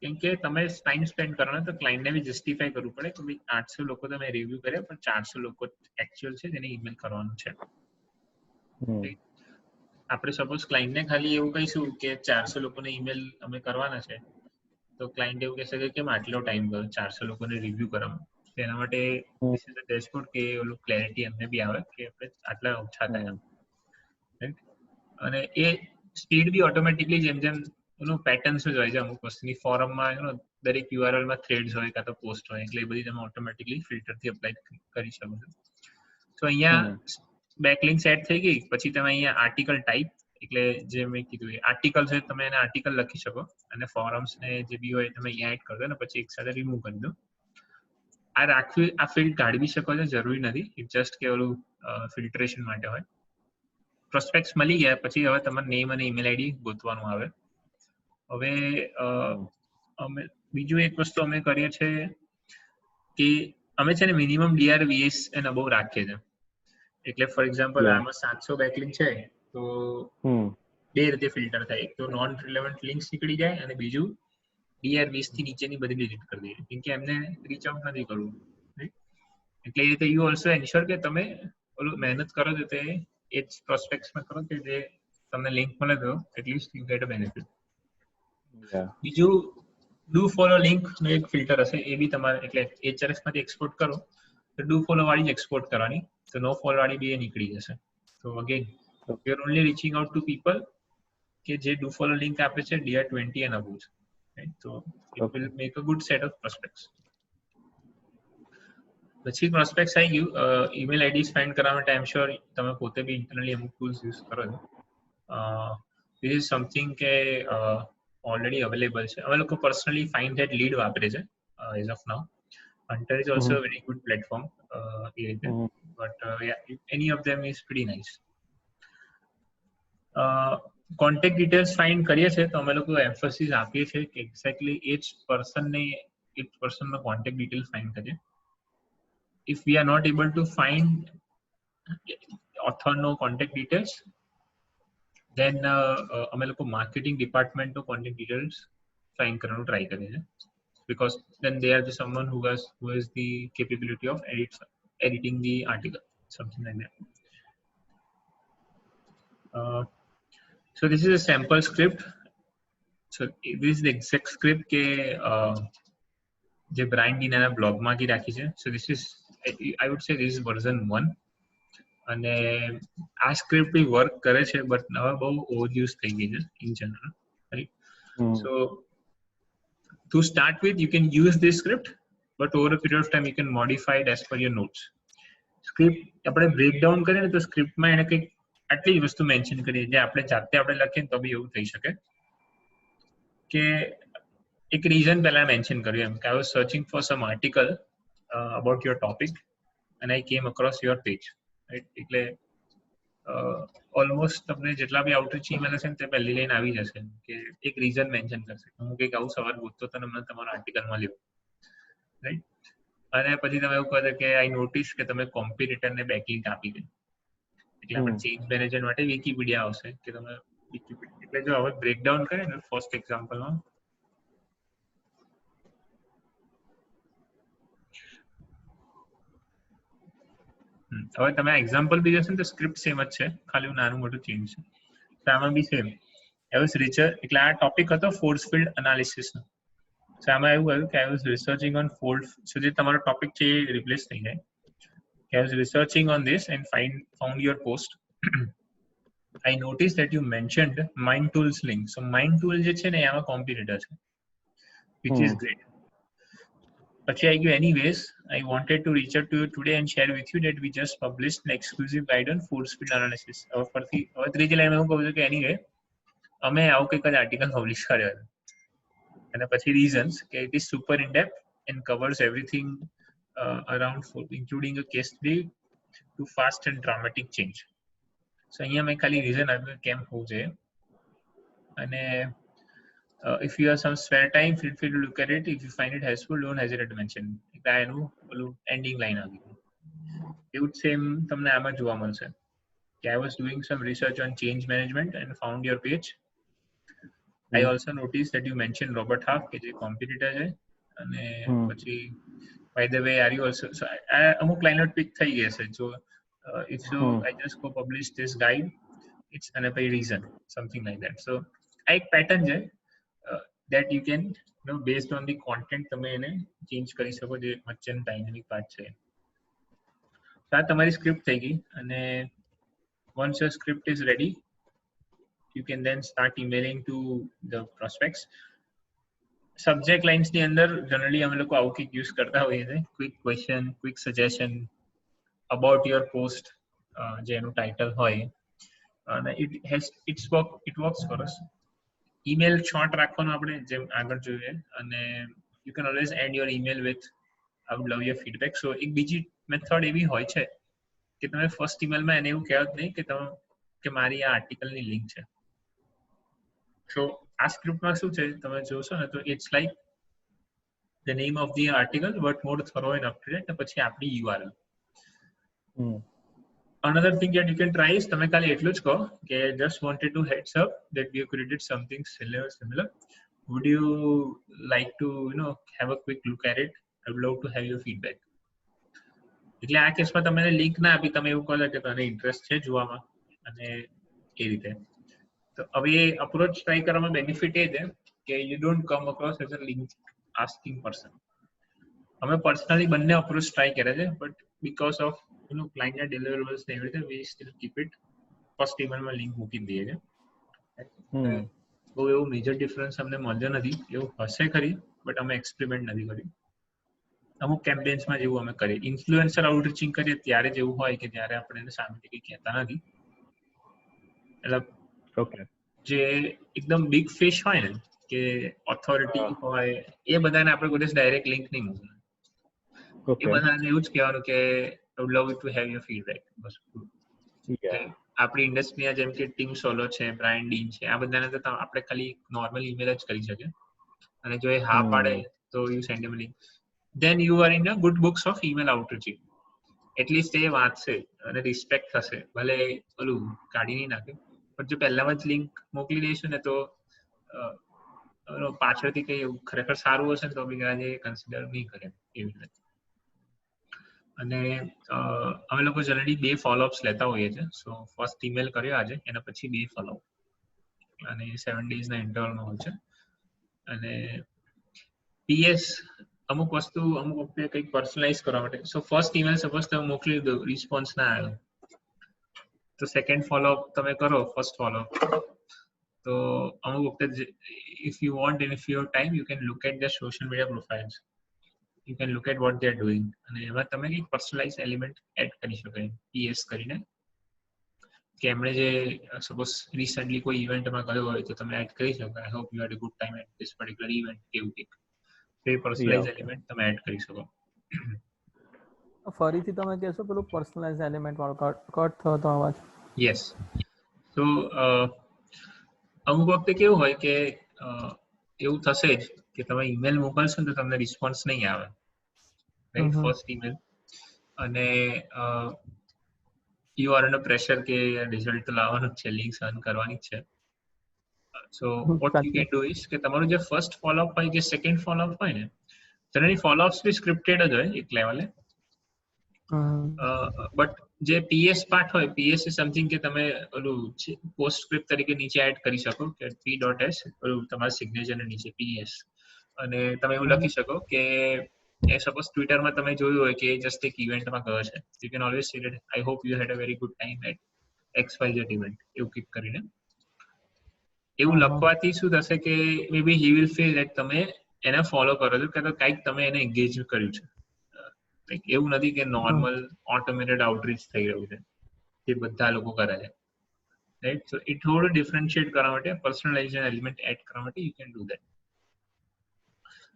કેમ કે તમે ટાઈમ સ્પેન્ડ કરવાનો, તો ક્લાયન્ટને બી જસ્ટિફાઈ કરવું પડે કે ભાઈ 800 લોકો તમે રિવ્યુ કર્યા પણ 400 લોકો એક્ચ્યુઅલ છે જેને ઈમેલ કરવાનું છે. આપણે સપોઝ ક્લાયન્ટને ખાલી એવું કહીશું કે 400 લોકોને ઈમેલ અમે કરવાના છે, તો ક્લાયન્ટ એવું કહેશે કે કેમ આટલો ટાઈમ ગયો 400 લોકોને રિવ્યુ કરવામાં. એના માટે ધીસ ઇઝ ધ ડેશબોર્ડ કે ઓલું ક્લેરિટી એમને બી આવે કે આપણે આટલા ઓછા થયા, રાઈટ? અને એ સ્પીડ બી ઓટોમેટિકલી જેમ જેમ એનું પેટર્ન્સ જ હોય છે અમુક વસ્તુની. ફોરમમાં દરેક યુઆરએલમાં થ્રેડ્સ હોય કાં તો પોસ્ટ હોય, એટલે એ બધી તમે ઓટોમેટિકલી ફિલ્ટરથી અપ્લાય કરી શકો છો. તો અહીંયા બેકલિંક સેટ થઈ ગઈ. પછી તમે અહીંયા આર્ટિકલ ટાઈપ, એટલે જે મેં કીધું એ આર્ટિકલ છે, તમે એને આર્ટિકલ લખી શકો અને ફોરમ્સ ને જે બી હોય તમે અહીંયા એડ કરી દો અને પછી એક સાથે રિમૂવ કરી દો. આ રાખવી, આ ફિલ્ડ કાઢી શકો છો, જરૂરી નથી. ઇટ જસ્ટ કે ઓલું ફિલ્ટરેશન માટે હોય. પ્રોસ્પેક્ટ્સ મળી ગયા પછી હવે તમારે નેમ અને ઈમેલ આઈડી ગોતવાનું આવે. હવે અમે બીજું એક વસ્તુ અમે કરીએ છીએ કે અમે છે ને મિનિમમ DRVS અને અબવ રાખીએ છીએ. એટલે ફોર એક્ઝામ્પલ આમાં 700 બેકલિંક છે તો બે રીતે ફિલ્ટર થાય. એક તો નોન રિલેવન્ટ લિંક્સ નીકળી જાય અને બીજું DRVS થી નીચેની બધી ડિલીટ કરી દઈએ, કેમ કે એમને રીચ આઉટ નથી કરવું. એટલે એ રીતે યુ ઓલ્સો એન્શ્યોર કે તમે ઓલું મહેનત કરો છો તે એ જ પ્રોસ્પેક્ટ્સમાં કરો કે જે તમને લિંક મળે તો at least you get a benefit. બીજું ડુ ફોલો લિંક નો એક ફિલ્ટર હશે, એ બી તમારે એટલે HRF માંથી એક્સપોર્ટ કરો તો ડુ ફોલો વાળી જ એક્સપોર્ટ કરવાની, તો નો ફોલો વાળી બી એ નીકળી જશે. તો again you are only reaching out to people કે જે ડુ ફોલો લિંક આપે છે DR20 and above, રાઈટ? તો it will make a good set of prospects. પછી પ્રોસ્પેક્ટ્સ આવી ગયું. ઈમેલ આઈડીસ ફાઇન્ડ કરવા માટે આઈ એમ શ્યોર તમે પોતે બી ઇન્ટરનલી અમુક ટૂલ્સ યુઝ કરો છો. ધીસ ઇઝ સમથિંગ કે ઓલરેડી અવેલેબલ છે. અમે લોકો પર્સનલી ફાઇન્ડ ધેટ લીડ વાપરે છે as of now. Hunter is also a very good platform. But yeah, any of them is pretty nice. Contact details find કરીએ છીએ તો અમે લોકો એમ્ફોસિસ આપીએ છીએ કે એક્ઝેક્ટલી એ જ પર્સનનો કોન્ટેક્ટ ડિટેલ ફાઇન્ડ કરીએ. If we are not able to find author no contact details, then અમે લોકો માર્કેટિંગ ડિપાર્ટમેન્ટનો કોન્ટેક્ટ ડિટેલ્સ find કરવાનું try કરે છે, because then they are the someone who has the capability of editing the article, something like that. So this is a sample script. So this is the exact script કે જે Brian ડીનાના બ્લોગમાંથી રાખી છે. So this is, I would say this is version 1, અને આ script બી work કરે છે, but હવે બહુ overuse થઈ ગઈ છે in general, right? So to start with, you can use this script, but over a period of time you can modify it as per your notes. Script આપણે breakdown કરીએ ને તો સ્ક્રિપ્ટમાં એને કંઈક આટલી જ વસ્તુ મેન્શન કરીએ જે આપણે જાતે આપણે લખીએ તો બી એવું થઈ શકે કે એક રીઝન પહેલા મેન્શન કર્યું એમ કે I was searching for some article about your topic and I came across your page, right? એટલે ઓલમોસ્ટ તમને જેટલા બી આઉટરીચ ઈમેલ હશે ને તે પહેલી લાઈન આવી જશે કે એક રીઝન મેન્શન કરશે, હું કંઈક આવું સવાલ પૂછતો તો મને તમારા આર્ટિકલમાં લ્યો, રાઈટ? અને પછી તમે એવું કહો કે આઈ નોટિસ કે તમે કોમ્પિટિટરને બેકલિંક આપી દે, એટલે આપણે ચેન્જ મેનેજમેન્ટ માટે વિકીપીડિયા આવશે કે તમે વિકીપીડિયા, એટલે જો હવે બ્રેકડાઉન કરીએ ને ફર્સ્ટ એક્ઝામ્પલમાં, હવે તમે એક્ઝામ્પલ બી જશે ને તો સ્ક્રિપ્ટ સેમ જ છે, ખાલી નાનું મોટું ચેન્જ છે. તો આમાં બી સેમ I was research, એટલે આ ટોપિક હતો ફોર્સ ફિલ્ડ એનાલિસિસ નો. So આમાં એવું આવ્યું કે I was researching on force, so જે તમારો ટોપિક છે એ રિપ્લેસ થઈ જાય. I was researching on this and found your post. I noticed that you mentioned Mind Tools link. So Mind Tool જે છે ને આમાં કોમ્પિટિટર છે, which is great. પછી I give anyways, I wanted to reach out to you today and share with you that we just published an exclusive guide on force field analysis. હવે ત્રીજી લાઈનમાં હું કહું છું કે anyway અમે આવું કંઈક જ આર્ટિકલ પબ્લિશ કર્યો છે, અને પછી reasons કે it is super in depth and covers everything around including a case study to fast and dramatic change. So અહીંયા મેં ખાલી reason આપ્યું કેમ હોવું જોઈએ, અને if you have some spare time, feel free to look at it. If you find it helpful, don't hesitate to mention. એટલે એનું પેલું ending line આવી ગયું. એવું જ સેમ તમને આમાં જોવા મળશે કે I was doing some research on change management and found your page. I also noticed that you mentioned Robert Half કે જે કોમ્પિટિટર છે, અને પછી by the way are you also, so અમુક લાઈનો પિક થઈ ગઈ હશે. જો if so I just go publish this guide, it's અને પછી reason, something like that. So આ એક પેટર્ન છે that you can, you know, based on the content તમે એને ચેન્જ કરી શકો, જે વચ્ચેનો ડાયનેમિક પાર્ટ છે. તો આ તમારી સ્ક્રિપ્ટ થઈ ગઈ, અને once your script is ready, you can then start emailing to the prospects. Subject lines ની અંદર generally અમે લોકો આવું કંઈક યુઝ કરતા હોઈએ છીએ, quick question, quick suggestion about your post, જે એનું ટાઇટલ હોય, અને it works for us. email short રાખવાનું આપણે જેમ આગળ જોઈએ, અને you can always end your email with I would love your feedback. So એક બીજી મેથડ એવી હોય છે કે તમે ફર્સ્ટ ઈમેલમાં એને એવું કહેવા જ નહીં કે મારી આ આર્ટિકલની લિંક છે. So આ સ્ક્રિપ્ટમાં શું છે તમે જોશો ને તો it's like the name of the article but more thorough and up to date, અને પછી આપણી URL. Another thing that you can try is તમે ખાલી એટલું જ કહો કે just wanted to heads up that we have created something similar. Would you like to, you know, have a quick look at it? I would love to have your feedback. એટલે આ કેસમાં તમે લિંક ના આપી, તમે એવું કહો કે તને ઇન્ટરેસ્ટ છે જોવામાં, અને એ રીતે. તો હવે અપ્રોચ ટ્રાય કરવામાં બેનિફિટ એ છે કે you don't come across as a link asking person. અમે પર્સનલી બંને અપ્રોચ ટ્રાય કર્યા છે, but because of you know ક્લાયન્ટના ડિલિવરેબલ્સ ને એવી રીતે we still keep it first ઈમેલમાં લિંક મૂકી દઈએ છે. બહુ એવું મેજર ડિફરન્સ અમને મળ્યો નથી, એવું હશે ખરી, બટ અમે એક્સપેરિમેન્ટ નથી કર્યું. અમુક કેમ્પેન્સમાં જેવું અમે કરીએ, ઇન્ફ્લુએન્સર આઉટરીચિંગ કરીએ ત્યારે જેવું હોય કે ત્યારે આપણે એને સામેથી કંઈ કહેતા નથી. એટલે જે એકદમ બિગ ફિશ હોય ને કે ઓથોરિટી હોય, એ બધાને આપણે કોઈ ડાયરેક્ટ લિંક નહીં મૂકવાનું. એ બધાને એવું જ કહેવાનું કે I would love to have your feedback. બસ આપણી ઇન્ડસ્ટ્રીના જેમ કે ટીમ સોલો છે, બ્રાયન ડીન છે, આ બધાને તો આપણે ખાલી નોર્મલ ઈમેલ જ કરી શકીએ, અને જો એ હા પાડે તો you send them link, then you are in a good books of email outreaching. At least એ વાંચશે અને રિસ્પેક્ટ થશે, ભલે ઓલું કાઢી નહીં નાખે, પણ જો પહેલામાં જ લિંક મોકલી દઈશું ને તો પાછળથી કઈ એવું ખરેખર સારું હશે ને તો બી આજે કન્સિડર નહીં કરે એવી રીતે. અને અમે લોકો જનરલી 2 ફોલોઅપ્સ લેતા હોઈએ છીએ. સો ફર્સ્ટ ઈમેલ કર્યો આજે, એના પછી 2 ફોલોઅપ અને 7 ડેઝ ના ઇન્ટરવલમાં હોય છે. અને પીએસ અમુક વસ્તુ અમુક વખતે કંઈક પર્સનલાઇઝ કરવા માટે. સો ફર્સ્ટ ઈમેલ સપોઝ તમે મોકલી દો, રિસ્પોન્સ ના આવ્યો તો સેકન્ડ ફોલોઅપ તમે કરો, ફર્સ્ટ ફોલોઅપ. તો અમુક વખતે if you want and if you have time you can look at their social media profiles, you can look at what they are doing અને એમાં તમે એક પર્સનલાઇઝ એલિમેન્ટ એડ કરી શકો પીએસ કરીને કે એમણે જે સપોઝ રિસન્ટલી કોઈ ઇવેન્ટમાં ગયો હોય તો તમે એડ કરી શકો I hope you had a good time at this particular event કેવું કંઈક એ પર્સનલાઇઝ એલિમેન્ટ તમે એડ કરી શકો. ફરીથી તમે કહેશો પેલું પર્સનલાઇઝ એલિમેન્ટ વાળું કટ થયો તો અવાજ. યસ. તો અમુક વખતે કેવું હોય કે એવું થશે જ કે તમે ઈમેલ મોકલશો ને તો તમને રિસ્પોન્સ નહીં આવે, રાઈટ, ફર્સ્ટ ઈમેલ. અને યુ આર અંડર પ્રેશર કે રિઝલ્ટ લાવવાનું જ છે, લિંક સર્ન કરવાની જ છે. So what you can do is કે તમારું જે ફર્સ્ટ ફોલોઅપ હોય, જે સેકન્ડ ફોલોઅપ હોય ને, જનરલી ફોલોઅપ્સ બી સ્ક્રિપ્ટેડ જ હોય એક લેવલે. બટ જે પીએસ પાર્ટ હોય, પીએસ ઇઝ સમથિંગ કે તમે ઓલું પોસ્ટ સ્ક્રિપ્ટ તરીકે નીચે એડ કરી શકો કે p.s ઓલું તમારા સિગ્નેચરની નીચે પીએસ, અને તમે એવું લખી શકો કે એ સપોઝ ટ્વિટરમાં તમે જોયું હોય કે જસ્ટ એક ઇવેન્ટમાં ગયો છે, you can always say that I hope you had a very good time at XYZ event, એવું કીપ કરીને. એવું લખવાથી શું થશે કે maybe he will feel that તમે એને ફોલો કરો છો કે કંઈક તમે એને એન્ગેજ કર્યું છે. એવું નથી કે નોર્મલ ઓટોમેટેડ આઉટરીચ થઈ રહ્યું છે જે બધા લોકો કરે છે, રાઈટ. સો એ થોડું ડિફરન્શિએટ કરવા માટે પર્સનલાઇઝેશન એલિમેન્ટ એડ કરવા માટે you can do that.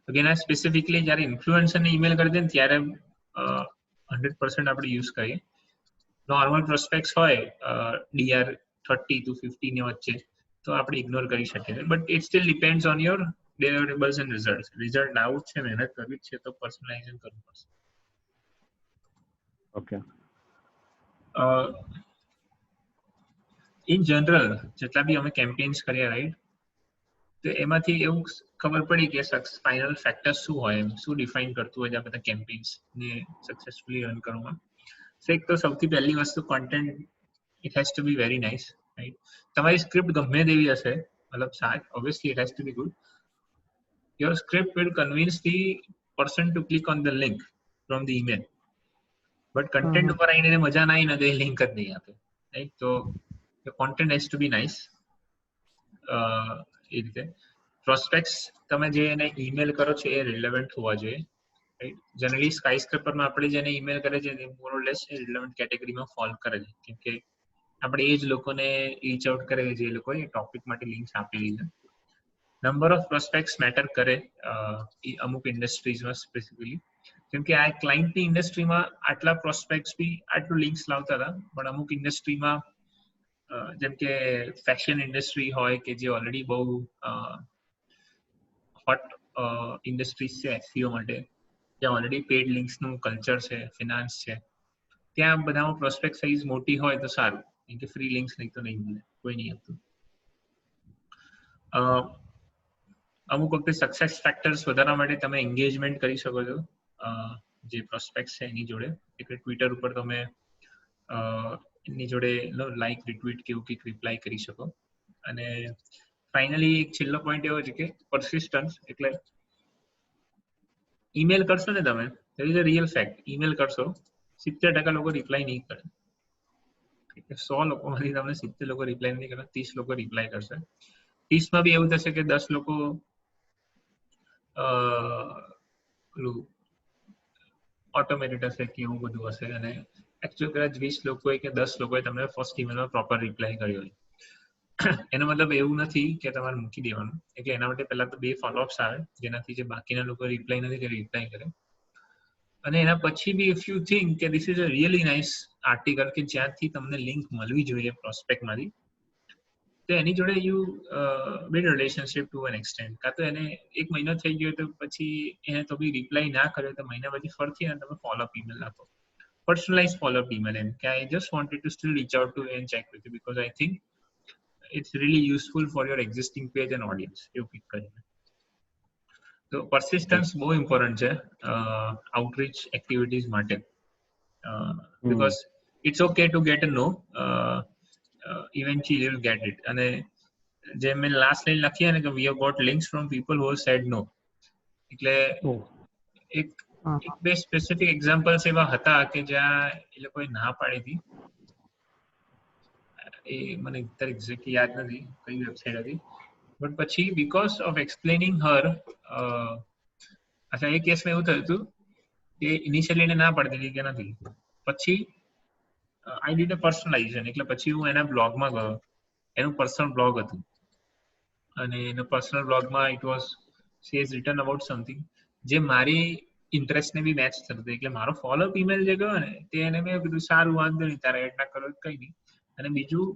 Again આ સ્પેસિફિકલી જ્યારે ઇન્ફ્લુએન્સરને ઈમેલ કરી દે ને ત્યારે 100% આપણે યુઝ કરીએ. નોર્મલ પ્રોસ્પેક્ટ્સ હોય DR 30 to 50 ની વચ્ચે તો આપણે ઇગ્નોર કરી શકીએ, but it steel depends on your deliverables and results. Result આવું જ છે, મહેનત કરવી જ છે તો પર્સનલાઇઝેશન કરવું પડશે. ઓકે. ઇન જનરલ જેટલા બી અમે કેમ્પેન્સ કર્યા, રાઈટ, તો એમાંથી એવું ખબર પડી કે ફાઇનલ ફેક્ટર્સ શું હોય, શું ડિફાઇન કરતું હોય આ બધા કેમ્પેન્સ ને સક્સેસફુલી રન કરવામાં. એક તો સૌથી પહેલી વસ્તુ content, it has to be very nice, right. તમારી સ્ક્રિપ્ટ ગમે તેવી હશે, મતલબ obviously it has to be good. Your script will convince the person to click on the link from the email, but content ઉપર આવીને મજા ના આવી ને તો એ લિંક જ નહીં આપે, રાઈટ. તો content has to be nice. એ રીતે પ્રોસ્પેક્ટ્સ તમે જે એને ઈમેલ કરો છો એ રિલેવન્ટ હોવા જોઈએ, રાઈટ. જનરલી સ્કાય સ્ક્રેપરમાં આપણે જેને ઈમેલ કરે છે એ મોર ઓર લેસ રિલેવન્ટ કેટેગરીમાં ફોલ કરે છે, કેમ કે આપણે એ જ લોકોને રીચ આઉટ કરે છે જે લોકોએ ટોપિક માટે લિંક્સ આપેલી છે. નંબર ઓફ પ્રોસ્પેક્ટ્સ મેટર કરે અમુક ઇન્ડસ્ટ્રીઝમાં સ્પેસિફિકલી, કેમ કે આ ક્લાયન્ટની ઇન્ડસ્ટ્રીમાં આટલા પ્રોસ્પેક્ટ્સ બી આટલું લિંક્સ લાવતા હતા, પણ અમુક ઇન્ડસ્ટ્રીમાં જેમ કે ફેશન ઇન્ડસ્ટ્રી હોય કે જે ઓલરેડી બહુ હોટ ઇન્ડસ્ટ્રીઝ છે SEO માટે, ત્યાં ઓલરેડી પેડ લિંક્સનું કલ્ચર છે, ફિનાન્સ છે, ત્યાં બધામાં પ્રોસ્પેક્ટ સાઇઝ મોટી હોય તો સારું, કેમ કે ફ્રી લિંક્સ નહીં તો નહીં મળે, કોઈ નહીં આપતું. અમુક વખતે સક્સેસ ફેક્ટર્સ વધારવા માટે તમે એન્ગેજમેન્ટ કરી શકો છો જે પ્રોસ્પેક્ટ છે એની જોડે. એટલે ટ્વિટર ઉપર તમે એની જોડે લાઈક, રિટ્વીટ કેવું કંઈક રિપ્લાય કરી શકો. અને ફાઇનલી એક છેલ્લો પોઈન્ટ એવો છે કે પરસિસ્ટન્સ, એટલે ઈમેલ કરશો ને તમે, there is a real fact, email કરશો 70% લોકો રિપ્લાય નહીં કરે. 100 લોકોમાંથી તમને 70 લોકો રિપ્લાય નહીં કરે, 30 લોકો રિપ્લાય કરશે. 30 માં બી એવું થશે કે 10 લોકો ઓટોમેટેડ હશે કે એવું બધું હશે, અને એકચ્યુઅલ કદાચ 20 લોકોએ કે 10 લોકોએ તમને ફર્સ્ટ ઈમેલમાં પ્રોપર રિપ્લાય કર્યો હોય. એનો મતલબ એવું નથી કે તમારે મૂકી દેવાનું, એટલે એના માટે પહેલા તો 2 ફોલોઅપ્સ આવે જેનાથી જે બાકીના લોકો રિપ્લાય નથી કરે રિપ્લાય કરે. અને એના પછી બી ઇફ યુ થિંક કે this is a really nice article કે જ્યાંથી તમને લિંક મળવી જોઈએ પ્રોસ્પેક્ટમાંથી, તો એની જોડે you build relationship to an extent. કાં તો એને 1 મહિનો થઈ ગયો તો પછી એને તો બી રિપ્લાય ના કર્યો તો મહિના પછી ફરથી તમે ફોલોઅપ ઈમેલ આપો, પર્સનલાઇઝ ફોલોઅપ ઈમેલ, એમ કે I just wanted to still reach out to and check with you because I think it's really useful for your existing page and audience, એવું ક્લિક કરીને. તો persistence બહુ important છે outreach activities માટે, because it's okay to get a no, eventually you'll get it. અને જે મેં last line લખી ને કે we have got links from people who have said no, એટલે એક બે સ્પેસિફિક એક્ઝામ્પલ્સ એવા હતા કે જ્યાં એ લોકોએ ના પાડી હતી. એ મને અત્યારે એક્ઝેક્ટલી યાદ નથી કઈ વેબસાઇટ હતી, બટ પછી બીકોઝ ઓફ એક્સપ્લેનિંગ હર, અચ્છા એ કેસમાં એવું થયું હતું કે ઇનિશિયલી એને ના પાડી દીધી કે નથી, પછી આઈ ડીડ અ પર્સનલાઇઝેશન, એટલે પછી હું એના બ્લોગમાં ગયો, એનું પર્સનલ બ્લોગ હતું, અને એના પર્સનલ બ્લોગમાં it was she has written about something જે મારી ઇન્ટરેસ્ટને બી મેચ થતું, એટલે મારો ફોલોઅપ ઈમેલ જે ગયો ને તે એને મેં કીધું સારું વાંધો નહીં, તારે એડ ના કરો કઈ નહીં. અને બીજું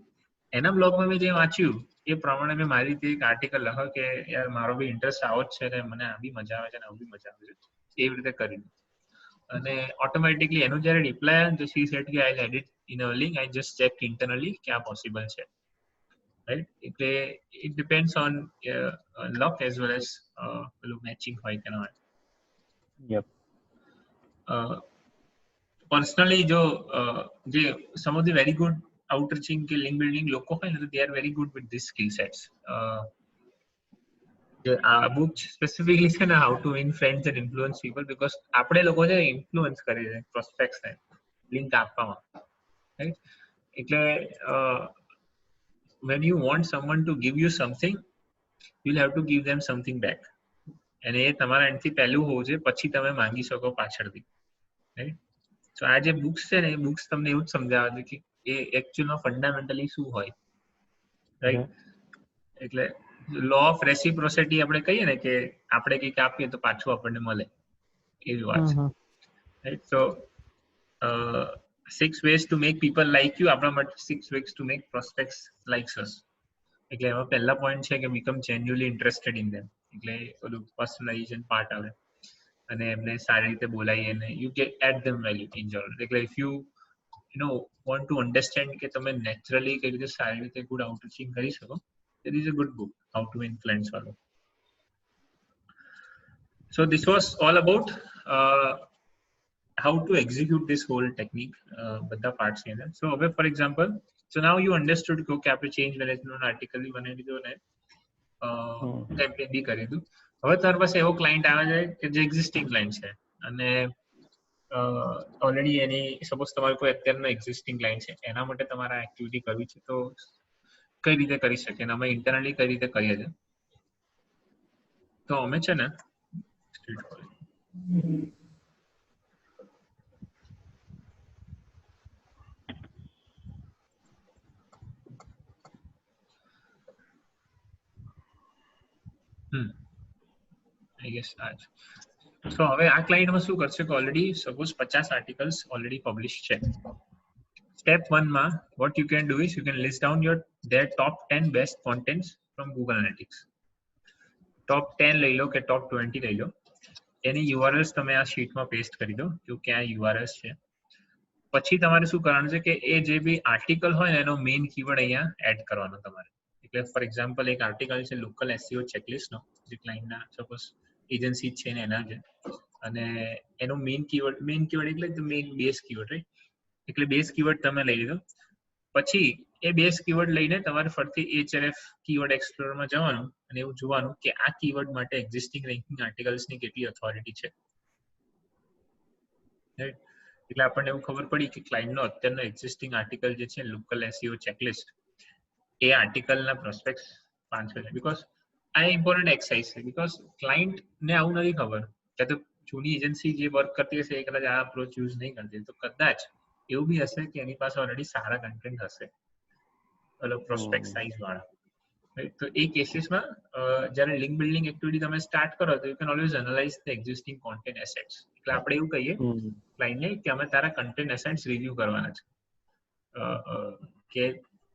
એના બ્લોગમાં મેં જે વાંચ્યું એ પ્રમાણે મેં મારી રીતે એક આર્ટિકલ લખ્યો કે યાર મારો બી ઇન્ટરેસ્ટ આવો જ છે ને મને આ બી મજા આવે છે ને આવું બી મજા આવે છે, એવી રીતે કરીને. અને ઓટોમેટિકલી એનું જ્યારે રિપ્લાય આવે તો શી સેડ કે I edit in a link, I just check internally કે આ પોસિબલ છે, રાઈટ. એટલે it depends on luck as well as પેલું મેચિંગ હોય કે ના હોય. પર્સનલી જો જે some of the very good outreaching કે લિંક બિલ્ડિંગ લોકો હોય ને તો they are very good with this skill sets. આ બુક સ્પેસિફિકલી છે ને how to win friends and influence people, because આપણે લોકો છે ઇન્ફ્લુઅન્સ કરીએ છીએ પ્રોસ્પેક્ટ્સને લિંક આપવામાં, રાઈટ. એટલે when you want someone to give you something, you'll have to give them something back, અને એ તમારા એન્ડથી પહેલું હોવું જોઈએ, પછી તમે માંગી શકો પાછળથી, રાઈટ. તો આ જે બુક્સ છે ને એ બુક્સ તમને એવું જ સમજાવે છે કે એ એકચ્યુઅલમાં ફંડામેન્ટલી શું હોય, રાઈટ. એટલે લો ઓફ રેસિપ્રોસિટી આપણે કહીએ ને કે આપણે કંઈક આપીએ તો પાછું આપણને મળે, એવી વાત છે, રાઈટ. તો 6 ways to make people like you, આપણા માટે 6 ways to make prospects likes us. એટલે એમાં પહેલા પોઈન્ટ છે કે become genuinely interested in them, એટલે ઓલું પર્સનલાઇઝેશન પાર્ટ આવે, અને એમને સારી રીતે બોલાવીએ અને you get add them value in general. એટલે if you know want to understand કે તમે નેચરલી કઈ રીતે સારી રીતે ગુડ આઉટરીચિંગ કરી શકો, there is a good book how to influence વાળો. So this was all about how to execute this whole technique, બધા પાર્ટ્સ ની અંદર. So હવે for example, so now you understood કે ઓકે આપણે ચેન્જ મેનેજમેન્ટ આર્ટિકલ બી બનાવી દીધો ને કેમ્પેન બી કરી દીધું. હવે તાર પાસે એવો ક્લાયન્ટ આવે છે કે જે એક્ઝિસ્ટિંગ ક્લાયન્ટ છે અને ઓલરેડી એની સપોઝ તમારું કોઈ અત્યારનો એક્ઝિસ્ટિંગ ક્લાયન્ટ છે, એના માટે તમારે એક્ટિવિટી કરવી છે તો કઈ રીતે કરી શકીએ, અમે ઇન્ટરનલી કઈ રીતે કરીએ છીએ. તો અમે છે ને I guess so હવે આ ક્લાયન્ટમાં શું કરશે કે already suppose 50 articles already publish છે. સ્ટેપ 1 માં what you can do is you can list down their top 10 best contents from Google Analytics. top 10 લઈ લો કે top 20 લઈ લો, એની URLs તમે આ શીટમાં પેસ્ટ કરી દો કે ક્યાં URLs છે. પછી તમારે શું કરવાનું છે કે એ જે બી આર્ટિકલ હોય ને એનો મેઇન કીવર્ડ અહીંયા એડ કરવાનો તમારે. એટલે ફોર એક્ઝામ્પલ એક આર્ટિકલ છે લોકલ SEO ચેકલિસ્ટનો, જે ક્લાયન્ટના સપોઝ એજન્સી છે ને એના છે, અને એનો મેઇન કીવર્ડ એટલે મેઇન બેઝ કીવર્ડ, રાઈટ. એટલે બેઝ કીવર્ડ તમે લઈ લીધો. પછી એ બેઝ કીવર્ડ લઈને તમારે ફરીથી HRF કીવર્ડ એક્સપ્લોરરમાં જવાનું અને એવું જોવાનું કે આ કીવર્ડ માટે એક્ઝિસ્ટિંગ રેન્કિંગ આર્ટિકલ્સની કેટલી ઓથોરિટી છે, રાઈટ. એટલે આપણને એવું ખબર પડી કે ક્લાયન્ટનો અત્યારનો એક્ઝિસ્ટિંગ આર્ટિકલ જે છે લોકલ SEO ચેકલિસ્ટ, એ આર્ટિકલના પ્રોસ્પેક્ટ 5 છે. બીકોઝ આ ઇમ્પોર્ટન્ટ એક્સરસાઇઝ છે, બીકોઝ ક્લાયન્ટને આવું નથી ખબર કે તો જૂની એજન્સી જે વર્ક કરતી હશે એ કદાચ આ અપ્રોચ યુઝ નહીં કરતી, તો કદાચ એવું બી હશે કે એની પાસે ઓલરેડી સારા કન્ટેન્ટ હશે પ્રોસ્પેક્ટ સાઇઝ વાળા. તો એ કેસીસમાં જ્યારે લિંક બિલ્ડિંગ એક્ટિવિટી તમે સ્ટાર્ટ કરો તો you can always analyse the existing content assets. એટલે આપણે એવું કહીએ ક્લાયન્ટને કે અમે તારા કન્ટેન્ટ એસેટ્સ રિવ્યુ કરવાના છે, કે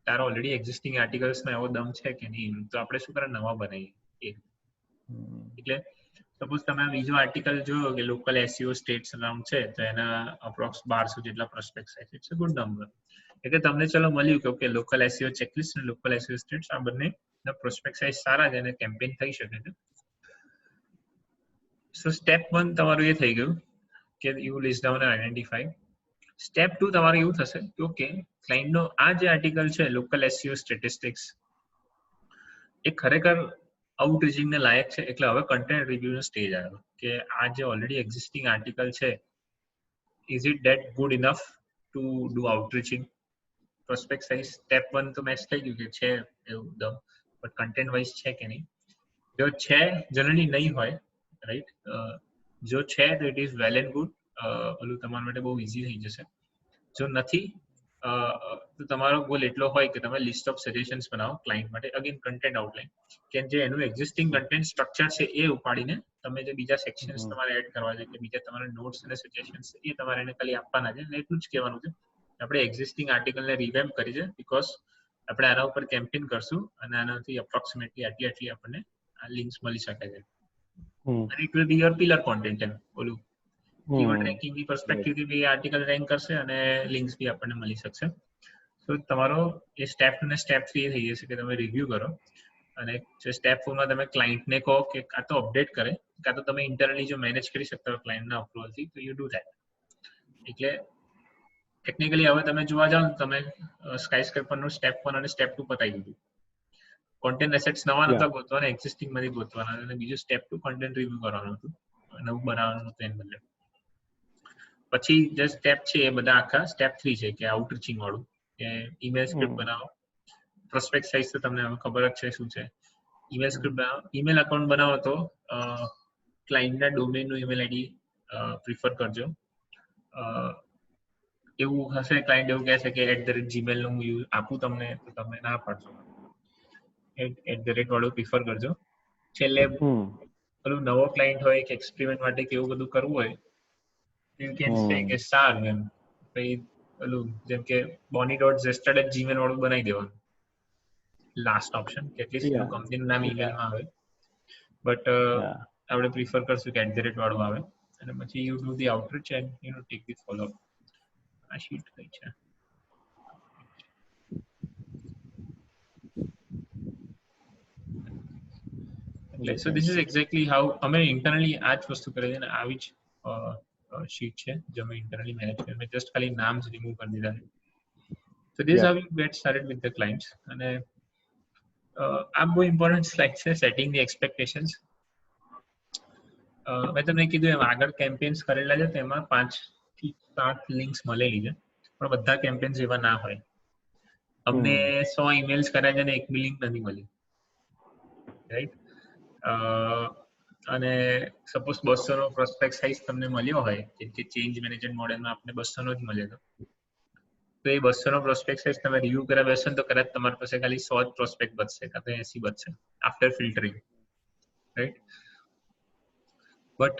તારા ઓલરેડી એક્ઝિસ્ટિંગ આર્ટિકલ્સમાં એવો દમ છે કે નહીં, તો આપણે શું કરે નવા બનાવીએ. એટલે સપોઝ તમે બીજો આર્ટિકલ જોયો કે લોકલ SEO સ્ટેટ્સ અરાઉન્ડ છે, તો એના અપ્રોક્સ 1200 જેટલા પ્રોસ્પેક્ટ છે. It's a good number. એટલે તમને ચલો મળ્યું કે ઓકે લોકલ SEO ચેકલિસ્ટ અને લોકલ SEO સ્ટેટ્સ આ બંને પ્રોસ્પેક્ટ સાઇઝ સારા છે અને કેમ્પેન થઈ શકે છે. સો સ્ટેપ 1 તમારું એ થઈ ગયું કે you list down and identify. Step 2 તમારું એવું થશે કે ઓકે ક્લાયન્ટનો આ જે આર્ટિકલ છે લોકલ એસઈઓ સ્ટેટિસ્ટિક્સ એ ખરેખર આઉટરીચિંગ ને લાયક છે, એટલે હવે કન્ટેન્ટ રિવ્યુ નો સ્ટેજ આવ્યો કે આ જે ઓલરેડી એક્ઝિસ્ટિંગ આર્ટિકલ છે is it that good enough to do outreaching. Prospect size step 1 તો મેચ થઈ ગયું કે છે એવું દમ, બટ કન્ટેન્ટ વાઇઝ છે કે નહીં. જો છે જનરલી નહીં હોય, રાઈટ. જો છે તો it is well and good, ઓલું તમારા માટે બહુ ઇઝી થઈ જશે. જો નથી તો તમારો ગોલ એટલો હોય કે તમે લિસ્ટ ઓફ સજેશન્સ બનાવો ક્લાયન્ટ માટે, અગેન કન્ટેન્ટ આઉટલાઈન, કે જે એનું એક્ઝિસ્ટિંગ કન્ટેન્ટ સ્ટ્રક્ચર છે એ ઉપાડીને તમે જે બીજા સેક્શન્સ તમારે એડ કરવા છે કે બીજા તમારા નોટ્સ અને સજેશન્સ એ તમારે એને ખાલી આપવાના છે. અને એટલું જ કહેવાનું છે આપણે એક્ઝિસ્ટિંગ આર્ટિકલને રિવેમ્પ કરી છે બીકોઝ આપણે આના ઉપર કેમ્પેન કરશું અને આનાથી અપ્રોક્સિમેટલી આટલી આપણને આ લિંક્સ મળી શકે છે. અને it will be your pillar content એમ ઓલું કીવર્ડ રેન્કિંગ ની પર્સપેક્ટિવથી બી આર્ટિકલ રેન્ક કરશે અને લિંક્સ બી આપણને મળી શકશે. તો તમારો એ સ્ટેપ 2 ને સ્ટેપ 3 થઈ જશે કે તમે રિવ્યુ કરો, અને સ્ટેપ 4 માં તમે ક્લાયન્ટને કહો કે કાં તો અપડેટ કરે કાં તો તમે ઇન્ટરનલી જો મેનેજ કરી શકતા હો ક્લાયન્ટના અપ્રુવલથી તો યુ ડુ ધેટ. એટલે ટેકનિકલી હવે તમે જોવા જાઓ તમે સ્કાયસ્ક્રેપરનું સ્ટેપ 1 અને સ્ટેપ 2 પતાવી દીધું. કોન્ટેન્ટ એસેટ્સ નવા નતા ગોતવાના, એક્ઝિસ્ટિંગ માંથી ગોતવાના, અને બીજું સ્ટેપ 2 કોન્ટેન્ટ રિવ્યુ કરવાનું હતું, નવું બનાવવાનું હતું એને બદલે. પછી જે સ્ટેપ છે એ બધા આખા સ્ટેપ 3 છે કે આઉટરીચિંગ વાળું, કે ઈમેલ સ્ક્રિપ્ટ બનાવો. પ્રોસ્પેક્ટ સાઇઝ તો તમને ખબર જ છે શું છે. ઈમેલ સ્ક્રિપ્ટ બનાવો, ઈમેલ અકાઉન્ટ બનાવો તો ક્લાયન્ટના ડોમેનનું ઈમેલ આઈડી પ્રિફર કરજો. એવું હશે ક્લાયન્ટ એવું કહે છે કે @gmail નું યુઝ આપું તમને તો તમે ના પાડશો, @ વાળું પ્રિફર કરજો. છેલ્લે પેલું નવો ક્લાયન્ટ હોય કે એક્સપેરિમેન્ટ માટે કેવું બધું કરવું હોય you can say કે સારું એમ પછી પેલું જેમ કે bonnie.zestad@gmail વાળું બનાવી દેવાનું લાસ્ટ ઓપ્શન, કે એટલીસ્ટ એનું કંપનીનું નામ ઈમેલમાં આવે. બટ આપણે પ્રિફર કરશું કે @ વાળું આવે, અને પછી you do the outreach and you know take the follow up. આ શીટ કઈ છે એટલે so this is exactly how અમે ઇન્ટરનલી આ જ વસ્તુ કરીએ છીએ, અને આવી જ શીટ છે જે અમે ઇન્ટરનલી મેનેજ કરીએ. મેં જસ્ટ ખાલી નામ જ રિમૂવ કરી દીધા છે. So this how you get started with the clients. અને આ બહુ ઇમ્પોર્ટન્ટ સ્લાઇડ છે, સેટિંગ ધી એક્સપેક્ટેશન્સ. મેં તમને કીધું એમ આગળ કેમ્પેન્સ કરેલા છે તેમાં 5 થી 7 લિંક્સ મળેલી છે, પણ બધા કેમ્પેન્સ એવા ના હોય. અમને 100 ઈમેલ્સ કર્યા છે અને એક બી લિંક નથી મળી, રાઈટ. અને સપોઝ 200 નો પ્રોસ્પેક્ટ સાઇઝ તમને મળ્યો હોય, કે ચેન્જ મેનેજમેન્ટ મોડેલમાં આપણે 200 નો જ મળ્યો હતો, તો એ 200 નો પ્રોસ્પેક્ટ સાઇઝ તમે રિવ્યુ કરવા બેસો તો કદાચ તમારી પાસે ખાલી 100 જ પ્રોસ્પેક્ટ બચશે કાં તો 80 બચશે after filtering, right. But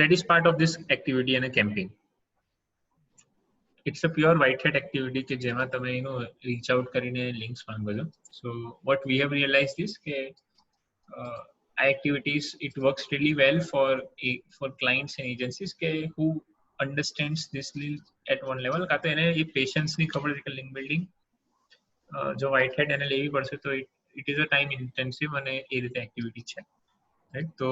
that is part of this activity and a campaign. It's a pure white hat activity કે જેમાં તમે reach out કરીને links માંગો છો. So what we have realized is કે activities it works really well for clients and agencies કે who understands this at one level, કાં તો એને એ પેશન્સ ની ખબર છે કે લિંક બિલ્ડિંગ જો white hat એને લેવી પડશે તો it is a time intensive અને એ રીતે એક્ટિવિટી છે, રાઈટ. તો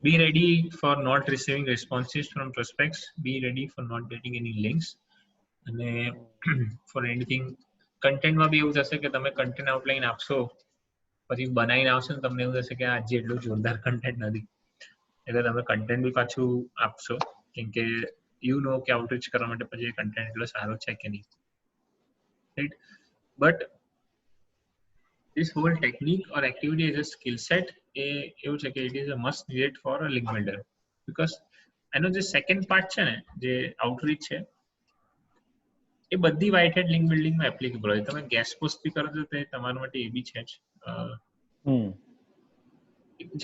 be ready for not receiving responses from prospects, be ready for not getting any links, and for anything content માં બી એવું થશે કે તમે content outline આપશો પછી બનાવીને આવશો ને તમને એવું થશે કે આ જેટલું જોરદાર content નથી, એટલે તમે content બી પાછું આપશો કેમ કે you know કે આઉટરીચ કરવા માટે પછી એ content એટલો સારો છે કે નહીં, right. But this whole technique or activity as a skill set એવું છે કે it is a must needed for a link builder, because એનો જે સેકન્ડ પાર્ટ છે ને જે આઉટરીચ છે એ બધી white hat લિંક બિલ્ડિંગમાં એપ્લિકેબલ હોય. તમે ગેસ્ટ પોસ્ટ બી કરો છો તો તમારા માટે એ બી છે જ,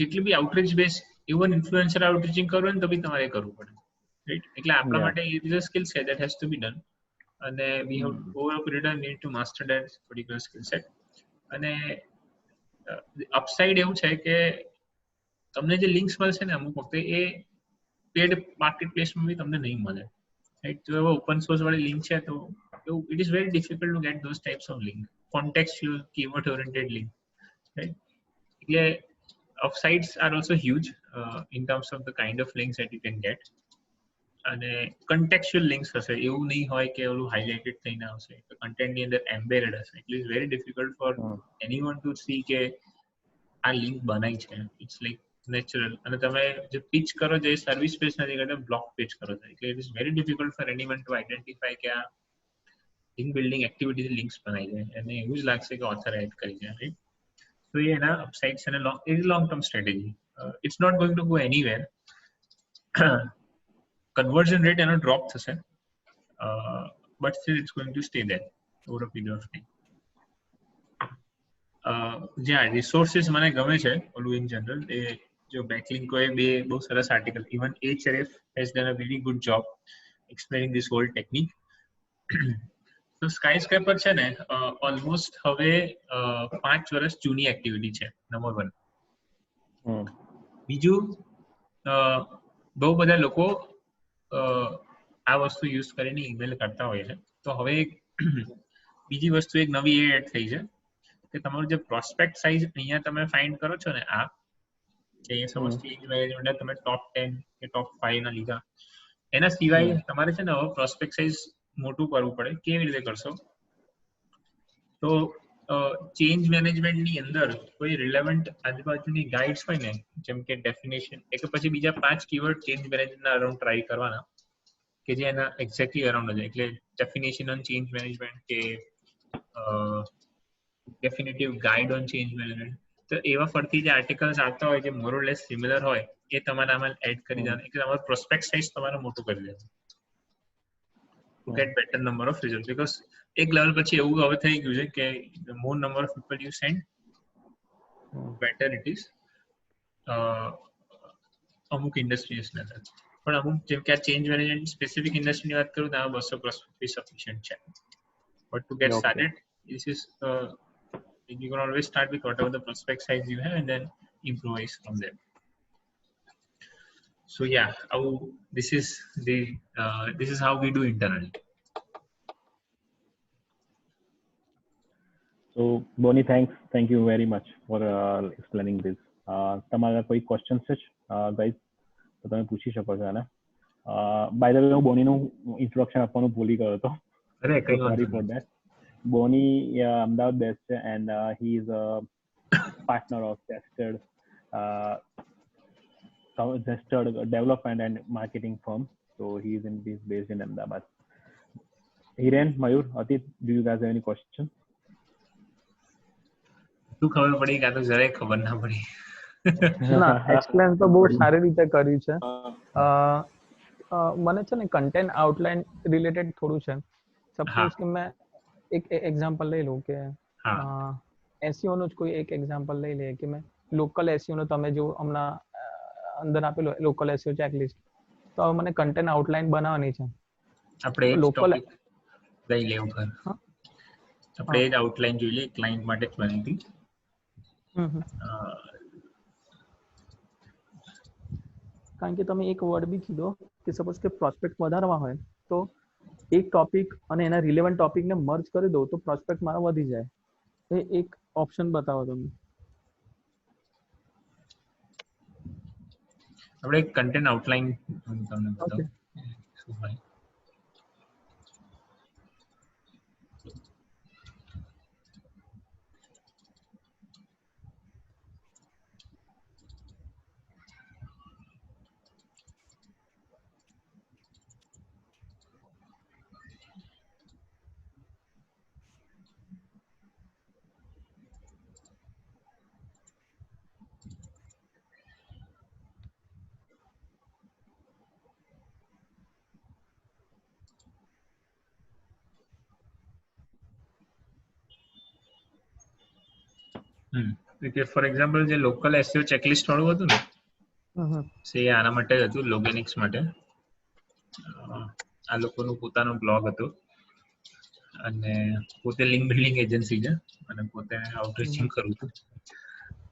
જેટલી બી આઉટરીચ બેઝ ઇવન ઇન્ફ્લુએન્સર આઉટરીચિંગ કરવું ને તો બી તમારે કરવું પડે, રાઈટ. એટલે આપણા માટે it is a skill set that has to be done, અને we have over a period of need to master that particular skill set. અને અપસાઇડ એવું છે કે તમને જે લિંક્સ મળશે ને અમુક વખતે એ પેડ માર્કેટ પ્લેસમાં બી તમને નહીં મળે, રાઈટ. તો એવો ઓપન સોર્સ વાળી લિંક છે તો it is very difficult to get those types of link, contextual keyword oriented link, right. એટલે offsites are also huge in terms of the kind of links that you can get. અને contextual links હશે, એવું નહીં હોય કે ઓલું highlighted થઈને આવશે, તો content ની અંદર embedded હશે. It is very difficult for anyone to see કે આ લિંક બનાવી છે. It's like natural. અને તમે જે pitch કરો છો એ સર્વિસ પેજ નથી કરતા, બ્લોક પેજ કરો છો. એટલે it is very difficult for anyone to identify કે આ લિંક બિલ્ડિંગ એક્ટિવિટી લિંક્સ બનાવી છે, અને એવું જ લાગશે કે ઓથર એડ કરી છે, right? So yeah, na upsides and long term strategy. It's not going to go anywhere. Conversion rate and a drop thase, but still it's going to stay there over a period of time. Yeah, resources મને ગમે છે ઓલું in general. એ જો backlink હોય બે બહુ સરસ article, even HRF has done a very good job explaining this whole technique. તો સ્કાયસ્ક્રેપર છે ને ઓલમોસ્ટ હવે 5 વર્ષ જૂની એક્ટિવિટી છે, નંબર 1. બીજું, બહુ બધા લોકો આ વસ્તુ યુઝ કરીને ઈમેલ કરતા હોય છે. તો હવે બીજી વસ્તુ એક નવી એડ થઈ છે કે તમારું જે પ્રોસ્પેક્ટ સાઇઝ અહીંયા તમે ફાઇન્ડ કરો છો ને, આ કે સપોઝ ચેન્જ મેનેજમેન્ટ તમે ટોપ 10 કે ટોપ 5 ના લીધા, એના સિવાય તમારે છે ને હવે પ્રોસ્પેક્ટ સાઇઝ મોટું કરવું પડે. કેવી રીતે કરશો? તો ચેન્જ મેનેજમેન્ટની અંદર કોઈ રિલેવન્ટ આજુબાજુની ગાઈડ્સ હોય ને, જેમ કે ડેફિનેશન, કે પછી બીજા 5 કીવર્ડ ચેન્જ મેનેજમેન્ટના અરાઉન્ડ ટ્રાય કરવાના કે જે એના એક્ઝેક્ટલી અરાઉન્ડ હોય. એટલે ડેફિનેશન ઓન ચેન્જ મેનેજમેન્ટ કે ડેફિનેટિવ ગાઈડ ઓન ચેન્જ મેનેજમેન્ટ, તો એવા ફરતી જે આર્ટિકલ્સ આવતા હોય જે મોર ઓર લેસ સિમિલર હોય, એ તમારે આમાં એડ કરી દેવાનું. એટલે તમારું પ્રોસ્પેક્ટ સાઇઝ તમારે મોટું કરી દેવાનું to get better number of results, because એક લેવલ પછી એવું હવે થઈ ગયું છે કે the more number of people you send, better it is. અમુક ઇન્ડસ્ટ્રીઝ ને પણ અમુક જેમ કે આ ચેન્જ મેનેજમેન્ટ સ્પેસિફિક ઇન્ડસ્ટ્રીની વાત કરું તો આ 200 પ્રોસ્પેક્ટ સફિશિયન્ટ છે. But to get started, this is you can always start with whatever the prospect size you have and then improvise from there. So yeah, this is how we do internally. So Bonnie, thank you very much for explaining this. તમારા કોઈ questions છે guys તો તમે પૂછી શકો છો. આને by the way હું બોનીનું ઇન્ટ્રોડક્શન આપવાનું ભૂલી ગયો હતો. Sorry for that. બોની અમદાવાદ બેસ્ટ છે and he is a partner of Zested development and marketing firm. So he is based in Ahmedabad. Hiren, Mayur, Atit, do you guys have any questions? શું ખબર પડી કે આ તો જરાય ખબર ના પડી. ના, એક્સપ્લેન તો બહુ સારી રીતે કર્યું છે. મને છે ને કન્ટેન્ટ આઉટલાઈન રિલેટેડ થોડું છે. સપોઝ કે મેં એક એક્ઝામ્પલ લઈ લઉં કે એસઈઓ નું જ કોઈ એક એક્ઝામ્પલ લઈ લઈએ કે મેં લોકલ એસઈઓ નો તમે જો હમણાં અંદર આપેલું લોકલ એસઈઓ ચેકલિસ્ટ, તો હવે મને કન્ટેન્ટ આઉટલાઈન બનાવવાની છે. આપણે લોકલ લઈ લેવું ઘર, આપણે એ જ આઉટલાઈન જોઈ લઈએ, ક્લાયન્ટ માટે જ બની હતી. કારણ કે તમે એક વર્ડ બી કીધો કે સપોઝ કે પ્રોસ્પેક્ટ વધારવા હોય તો એક ટોપિક અને એના રિલેવન્ટ ટોપિકને મર્જ કરી દો તો પ્રોસ્પેક્ટ મારા વધી જાય. એ એક ઓપ્શન બતાવો તમે. આપણે કન્ટેન્ટ આઉટલાઈન તમને બતાવું શું હોય. ફોર એક્ઝામ્પલ જે લોકલ એસઈઓ ચેકલિસ્ટ વાળું હતું ને, સે આના માટે જ હતું, લોગેનિક્સ માટે. આ લોકોનું પોતાનું બ્લોગ હતું અને પોતે લિંક બિલ્ડિંગ એજન્સી છે અને પોતે આઉટરીચિંગ કરું છું.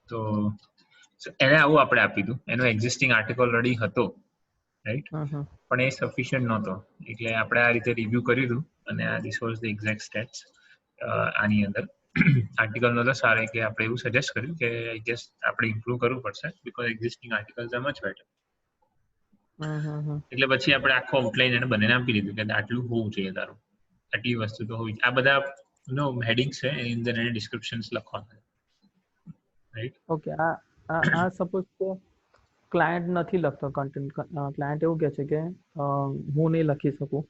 તો એને આવું આપણે આપી દીધું. એનો એક્ઝિસ્ટિંગ આર્ટિકલ ઓલરેડી હતો, રાઈટ, પણ એ સફિશિયન્ટ નહોતો. એટલે આપણે આ રીતે રિવ્યુ કર્યું હતું અને આ this was the exact states આની અંદર. આર્ટિકલનો તો સારો કે આપણે એવું સજેસ્ટ કર્યું કે આઈ ગેસ આપણે ઇમ્પ્રુવ કરવું પડશે because existing articles are much better. એટલે પછી આપણે આખો આઉટલાઈન એને બંનેને આપી દીધું કે આટલું હોવું જોઈએ તારું, આટલી વસ્તુ તો હોવી. આ બધા નો હેડિંગ્સ છે એની અંદર એને ડિસ્ક્રિપ્શન્સ લખવાના છે, રાઈટ? ઓકે, આ સપોઝ કે ક્લાયન્ટ નથી લખતો કન્ટેન્ટ, ક્લાયન્ટ એવું કહે છે કે હું નહીં લખી શકું,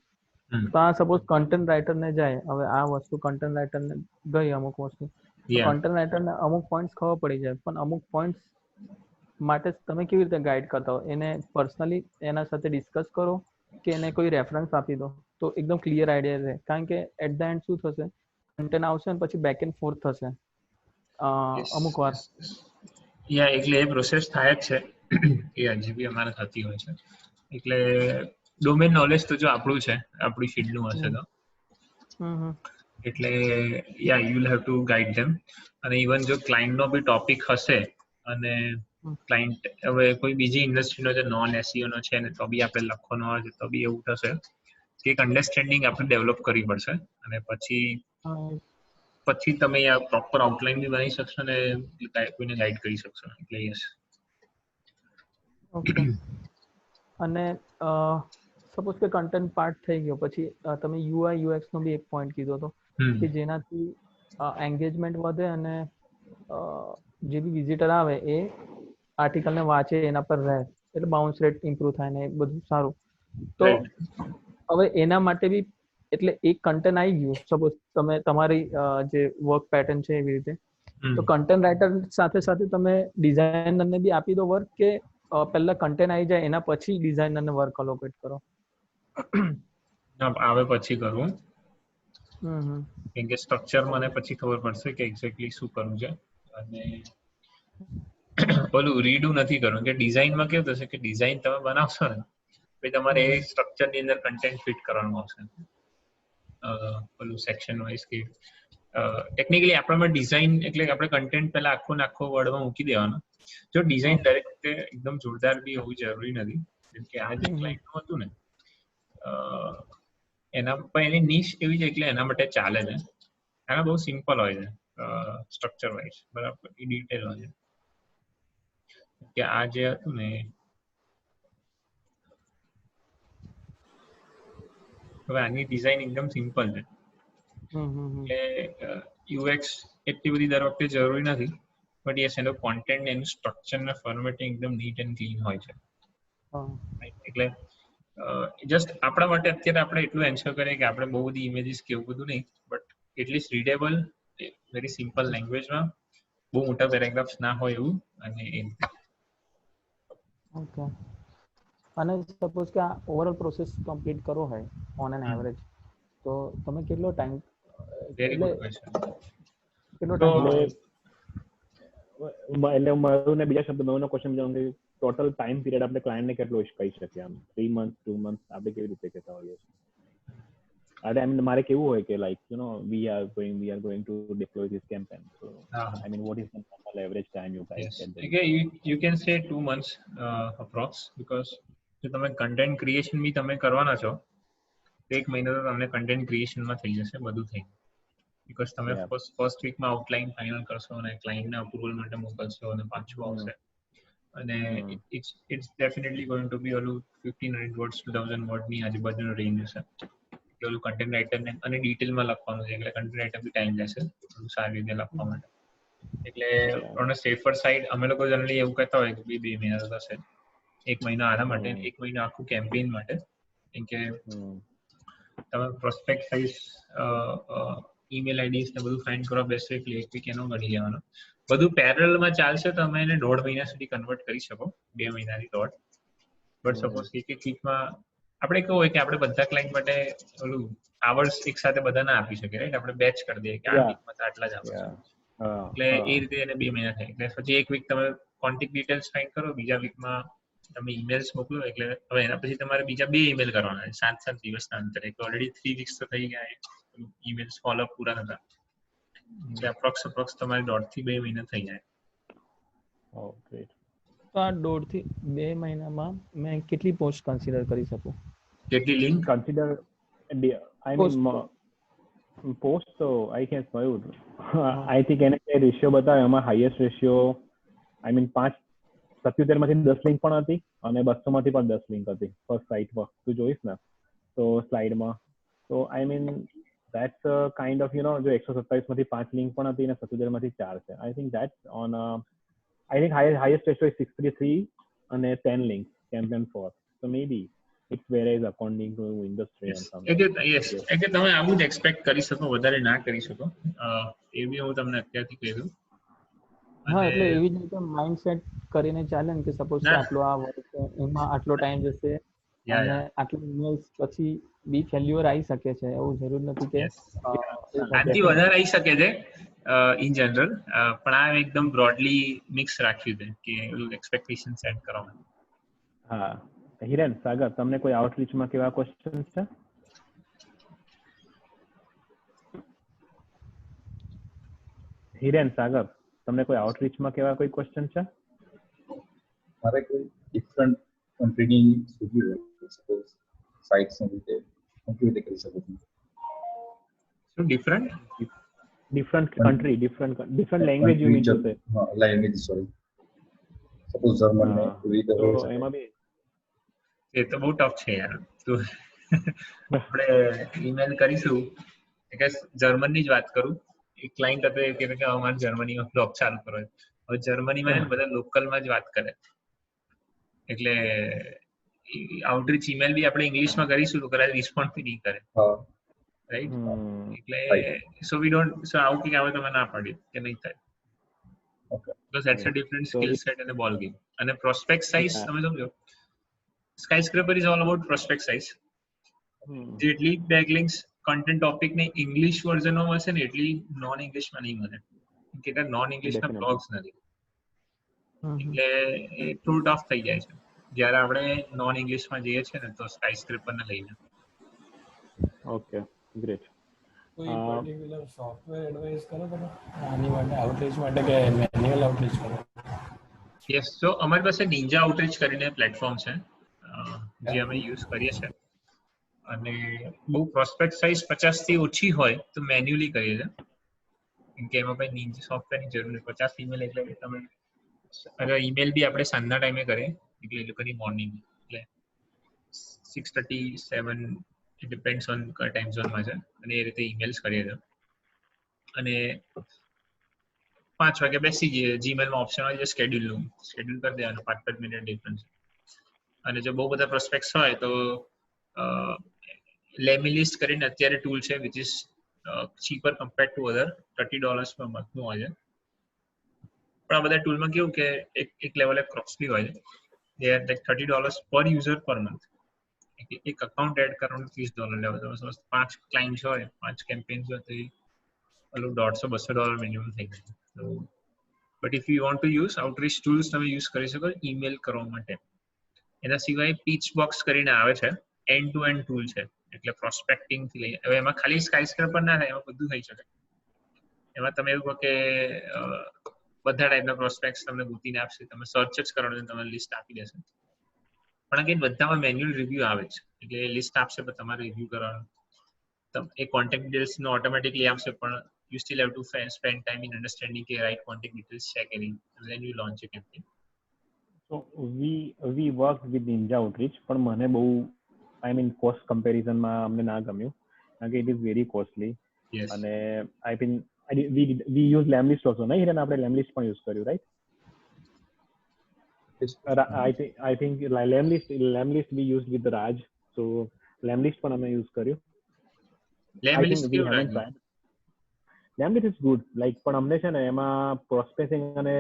તો આ સપોઝ કન્ટેન્ટ રાઇટરને જાય, હવે આ વસ્તુ કન્ટેન્ટ રાઇટરને ગઈ અમુક વસ્તુ, કન્ટેન્ટ રાઇટરને અમુક પોઈન્ટ્સ ખબર પડી જાય, પણ અમુક પોઈન્ટ્સ માટે તમે કેવી રીતે ગાઈડ કરતા હો? એને પર્સનલી એના સાથે ડિસ્કસ કરો કે એને કોઈ રેફરન્સ આપી દો તો એકદમ ક્લિયર આઈડિયા રહે? કારણ કે એટ ધ એન્ડ શું થશે, કન્ટેન્ટ આવશે ને પછી બેક એન્ડ ફોર્થ થશે અમુક વાર. એટલે એ પ્રોસેસ થાય જ છે, એ હજી બી અમારે થતી હોય છે. એટલે ડોમેન નોલેજ તો જો આપણું છે, આપણી ફિલ્ડનું હશે તો એટલે you will have to guide them. અને ઇવન જો ક્લાયન્ટનો બી ટોપિક હશે અને ક્લાયન્ટ હવે કોઈ બીજી ઇન્ડસ્ટ્રીનો જે નોન એસઈઓ નો છે ને તો બી આપણે લખવાનો હોય તો બી એવું થશે કે એક અન્ડરસ્ટેન્ડિંગ આપણે ડેવલપ કરવી પડશે અને પછી તમે આ પ્રોપર આઉટલાઈન બી બનાવી શકશો ને કોઈને ગાઈડ કરી શકશો. એટલે યસ. ઓકે. અને સપોઝ કે કન્ટેન્ટ પાર્ટ થઈ ગયો પછી તમે યુઆઈ યુએક્સ નો બી એક પોઈન્ટ કીધો હતો કે જેનાથી એન્ગેજમેન્ટ વધે અને જે બી વિઝિટર આવે એ આર્ટિકલને વાંચે, એના પર રહે, એટલે બાઉન્સ રેટ ઇમ્પ્રુવ થાય ને એ બધું સારું. તો હવે એના માટે બી એટલે એક કન્ટેન્ટ આવી ગયું, સપોઝ તમે તમારી જે વર્ક પેટર્ન છે એવી રીતે, તો કન્ટેન્ટ રાઇટર સાથે સાથે તમે ડિઝાઇનરને બી આપી દો વર્ક, કે પહેલા કન્ટેન્ટ આવી જાય એના પછી ડિઝાઇનરને વર્ક અલોકેટ કરો? આવે પછી કરવું, કેમ કે સ્ટ્રક્ચર મને પછી ખબર પડશે કે એક્ઝેક્ટલી શું કરવું છે. અને બોલું રીડું નથી કરવું કે ડિઝાઇનમાં કેવું થશે કે ડિઝાઇન તમે બનાવશો ને પછી તમારે એ સ્ટ્રક્ચરની અંદર કન્ટેન્ટ ફિટ કરવાનું આવશે, પેલું સેક્શન વાઇઝ કે ટેકનિકલી આપણામાં ડિઝાઇન એટલે આપણે કન્ટેન્ટ પહેલા આખો ને આખો વર્ડમાં મૂકી દેવાનો. જો ડિઝાઇન દરેક વખતે એકદમ જોરદાર બી હોવી જરૂરી નથી, જેમ કે આ જે ક્લાયન્ટનું હતું ને એના પણ એની નીશ એવી છે એટલે એના માટે ચાલે છે. એના બહુ સિમ્પલ હોય છે સ્ટ્રક્ચર વાઇઝ, બરાબર, એ ડિટેલ હોય છે કે આ જે હતું ને હવે આની ડિઝાઇન એકદમ સિમ્પલ છે એટલે યુએક્સ એટલી બધી દર વખતે જરૂરી નથી, બટ યસ એનો કોન્ટેન્ટ એનું સ્ટ્રક્ચર ને ફોર્મેટિંગ એકદમ નીટ એન્ડ ક્લીન હોય છે. એટલે જસ્ટ આપણા માટે અત્યારે આપણે એટલું એન્શ્યોર કરીએ કે આપણે બહુ બધી ઇમેજીસ કે એવું બધું નહીં, but at least readable, very simple લેંગ્વેજમાં, બહુ મોટા પેરેગ્રાફ્સ ના હોય એવું. અને ઓકે. અને સપોઝ કે આ ઓવરઓલ પ્રોસેસ કમ્પ્લીટ કરવો હોય ઓન એન એવરેજ, તો તમે કેટલો ટાઈમ? Very good question. એટલે મારું ને બીજા શબ્દોનો ક્વેશ્ચન છે કે ટોટલ ટાઈમ પીરિયડ આપણે ક્લાયન્ટને કેટલો કહી શકીએ? આમ 3 months 2 months આપણે કેવી રીતે કહેતા હોઈએ? I mean, મારે કેવું હોય કે like we are going to deploy this campaign, so I mean what is the normal average time you guys get them? Okay, you can say 2 months approx, because જો તમે કન્ટેન્ટ ક્રિએશન બી તમે કરવાના છો તો 1 મહિનો તો તમને કન્ટેન્ટ ક્રિએશનમાં થઈ જશે બધું થઈ, બીકોઝ તમે ફર્સ્ટ વીકમાં આઉટલાઈન ફાઇનલ કરશો અને ક્લાયન્ટને અપ્રુવલ માટે મોકલશો અને પાછું આવશે અને ઇટ્સ ડેફિનેટલી ગોઈંગ ટુ બી ઓલું 1500 વર્ડ્સ 2000 વર્ડની આજુબાજુનો રેન્જ હશે. ઓલું કન્ટેન્ટ રાઇટરને અને ડિટેલમાં લખવાનું છે એટલે કન્ટેન્ટ રાઇટર બી ટાઈમ લેશે સારી રીતે લખવા માટે. એટલે ઓન અ સેફર સાઇડ અમે લોકો જનરલી એવું કહેતા હોય કે 2 મહિના તો થશે, 1 મહિનો આના માટે, 1 મહિનો આખું કેમ્પેઇન માટે. કેમ કે તમે પ્રોસ્પેક્ટ સાઇઝ ઈમેલ આઈડીસ ને બધું ફાઇન્ડ કરવા બેસો એટલે 1 વીક એનો ગણી લેવાનો. બધું પેરેલલમાં ચાલશે તો તમે એને 1.5 મહિના સુધી કન્વર્ટ કરી શકો, 2 મહિનાથી 1.5. બટ સપોઝ એક વીકમાં આપણે કેવું હોય કે આપણે બધા ક્લાયન્ટ માટે ઓલું આવર્સ એક સાથે બધા ના આપી શકીએ, રાઈટ? આપણે બેચ કરી દઈએ કે આ વીકમાં તો આટલા જ આવશે, એટલે એ રીતે એને 2 મહિના થાય. એટલે પછી 1 વીક તમે કોન્ટેક્ટ ડિટેલ્સ ફાઇન્ડ કરો, બીજા વીકમાં તમે ઈમેલ્સ મોકલો, એટલે હવે એના પછી તમારે બીજા 2 ઈમેલ કરવાના છે 7 દિવસના અંતરે, એટલે ઓલરેડી 3 વીક્સ તો થઈ ગયા ઈમેલ્સ ફોલોઅપ પૂરા થતા, એટલે અપ્રોક્સ તમારે 1.5 થી 2 મહિના થઈ જાય. ઓકે. તો આ 1.5 થી 2 મહિનામાં મેં કેટલી પોસ્ટ કન્સિડર કરી શકું? કેટલી link consider? I mean post તો આઈ ગેસ કહ્યું હતું. આઈ થિંક એને જે રેશિયો બતાવ્યો એમાં હાઈએસ્ટ રેશિયો આઈ મીન 77 માંથી 10 લિંક પણ હતી અને 200 માંથી પણ 10 લિંક હતી ફર્સ્ટ સાઇટ પર. તું જોઈશ ને તો સ્લાઇડમાં. તો I mean that's a kind of જો 127 માંથી 5 લિંક પણ હતી અને 77 માંથી 4 છે. I think that's on I think highest ratio is 633 and 10 links campaign for. So maybe it varies according to industry and something. yes એટલે તમે આવું જ એક્સપેક્ટ કરી શકો, વધારે ના કરી શકો. એ બી હું તમને અત્યારથી કહી દઉં. હા એટલે એવી જ રીતે માઇન્ડસેટ કરીને ચાલે ને કે સપોઝ કે આટલો આ વર્ક છે એમાં આટલો ટાઈમ જશે અને આટલા ઇમેલ્સ પછી બી ફેલ્યુઅર આવી શકે છે. એવું જરૂર નથી કે આનાથી વધારે આવી શકે છે ઇન જનરલ, પણ આ એકદમ બ્રોડલી મિક્સ રાખ્યું છે કે એક્સપેક્ટેશન સેટ કરવા માટે. હા હિરેન, સાગર, તમને કોઈ આઉટરીચમાં કેવા ક્વેશ્ચન છે? હિરેન, સાગર, તમને કોઈ આઉટરીચમાં કેવા કોઈ ક્વેશ્ચન છે? મારે કોઈ ડિફરન્ટ કન્ટ્રીની સૂચિ હોય, સપોઝ સાઇટ્સ ની રીતે કેવી કરી શકો છો? શું different country, different language you mean to say? હા, લેંગ્વેજ, સોરી. સપોઝ જર્મન ને એવી રીતે હોય છે. એમાં બી એ તો બહુ ટફ છે યાર. તો આપણે ઈમેલ કરીશું કે જર્મનની જ વાત કરું. એક ક્લાયન્ટ હતો એ કહે કે અમારે જર્મનીમાં બ્લોગ ચાલુ કરો. હવે જર્મનીમાં બધા લોકલમાં જ વાત કરે, એટલે આઉટરીચ ઈમેલ બી આપણે ઇંગ્લિશમાં કરીશું તો કદાચ રિસ્પોન્ડ બી નહીં કરે, રાઈટ? એટલે સો વી ડોન્ટ, સો આવું કે આવે તમે ના પાડી કે નહીં થાય. because that's a different skill set and a ball game. અને prospect size તમે સમજો, skyscraper is all about prospect size. જેટલી બેકલિંક્સ કન્ટેન્ટ ટોપિક ને ઇંગ્લિશ વર્ઝનમાં હશે ને એટલી નોન ઇંગ્લિશમાં નહીં મળે, કે નોન ઇંગ્લિશના બ્લોગ્સ નથી, એટલે એ થોડું ટફ થઈ જાય છે જ્યારે આપણે નોન ઇંગ્લિશમાં જઈએ છીએ ને તો skyscraper ને લઈને. Okay, great. કોઈ પર્ટિક્યુલર સોફ્ટવેર એડવાઇસ કરો તમે આની માટે, આઉટરીચ માટે, કે મેન્યુઅલ આઉટરીચ કરો? યસ, તો અમારી પાસે નિંજા આઉટરીચ કરીને પ્લેટફોર્મ છે જે અમે યુઝ કરીએ છીએ, અને બહુ પ્રોસ્પેક્ટ સાઇઝ 50 થી ઓછી હોય તો મેન્યુઅલી કરીએ છીએ, કેમ કે એમાં ભાઈ નિંજા સોફ્ટવેરની જરૂર નથી. 50 ઈમેલ એટલે તમે, અને ઈમેલ બી આપણે સાંજના ટાઈમે કરીએ, એટલે એ લોકોની મોર્નિંગ, એટલે 6:30, 7, it depends on ટાઈમ ઝોનમાં છે, અને એ રીતે ઈમેલ્સ કરીએ છીએ. અને 5 વાગે બેસી જઈએ, જીમેલમાં ઓપ્શન હોય છે શેડ્યુલ કરી દેવાનું, 5 મિનિટ ડિફરન્સ. અને જો બહુ બધા પ્રોસ્પેક્ટ્સ હોય તો લેમિલિસ્ટ કરીને અત્યારે ટૂલ છે which is cheaper compared to other, $30 per month નું હોય છે. પણ આ બધા ટૂલમાં કેવું કે એક લેવલે કોસ્ટલી હોય છે. they are like $30 per user per month. એક અકાઉન્ટ એડ કરવાનું $30 લેવા. તમે સપોઝ 5 ક્લાયન્ટ્સ હોય, 5 કેમ્પેન્સ હોય તો ઓલું $150-200 મિનિમમ થઈ જાય. તો but if you want to use outreach tools, તમે યુઝ કરી શકો ઈમેલ કરવા માટે. એના સિવાય પીચ બોક્સ કરીને આવે છે, એન્ડ ટુ એન્ડ ટૂલ છે, એટલે પ્રોસ્પેક્ટિંગ થી લઈને, હવે એમાં ખાલી સ્કાયસ્ક્રેપર ના થાય, એમાં બધું થઈ શકે. એમાં તમે એવું કહો કે બધા ટાઈપના પ્રોસ્પેક્ટ્સ તમને ગોતીને આપશે, તમે સર્ચ જ કરવાનું, તમને લિસ્ટ આપી દેશે. પણ અગેન બધામાં મેન્યુઅલ રિવ્યુ આવે છે, એટલે લિસ્ટ આપશે પણ તમારે રિવ્યુ કરવાનું. એ કોન્ટેક્ટ ડિટેલ્સનો ઓટોમેટિકલી આપશે, પણ you still have to spend time in understanding the right contact details, check any, and then you launch a campaign. So we work with Ninja Outreach, પણ મને બહુ, I mean cost comparison માં અમને ના ગમ્યું, કારણ કે it is very costly. Yes. અને I mean we use Lamlist also, નહીં હિરેન? આપણે Lamlist પણ યુઝ કર્યું, right? I think Lamlist we used with Raj, so Lamlist પણ અમે યુઝ કર્યું. Lamlist કેવું લાગે? Lamlist is good, like પણ અમને છે ને એમાં પ્રોસ્પેક્ટિંગ અને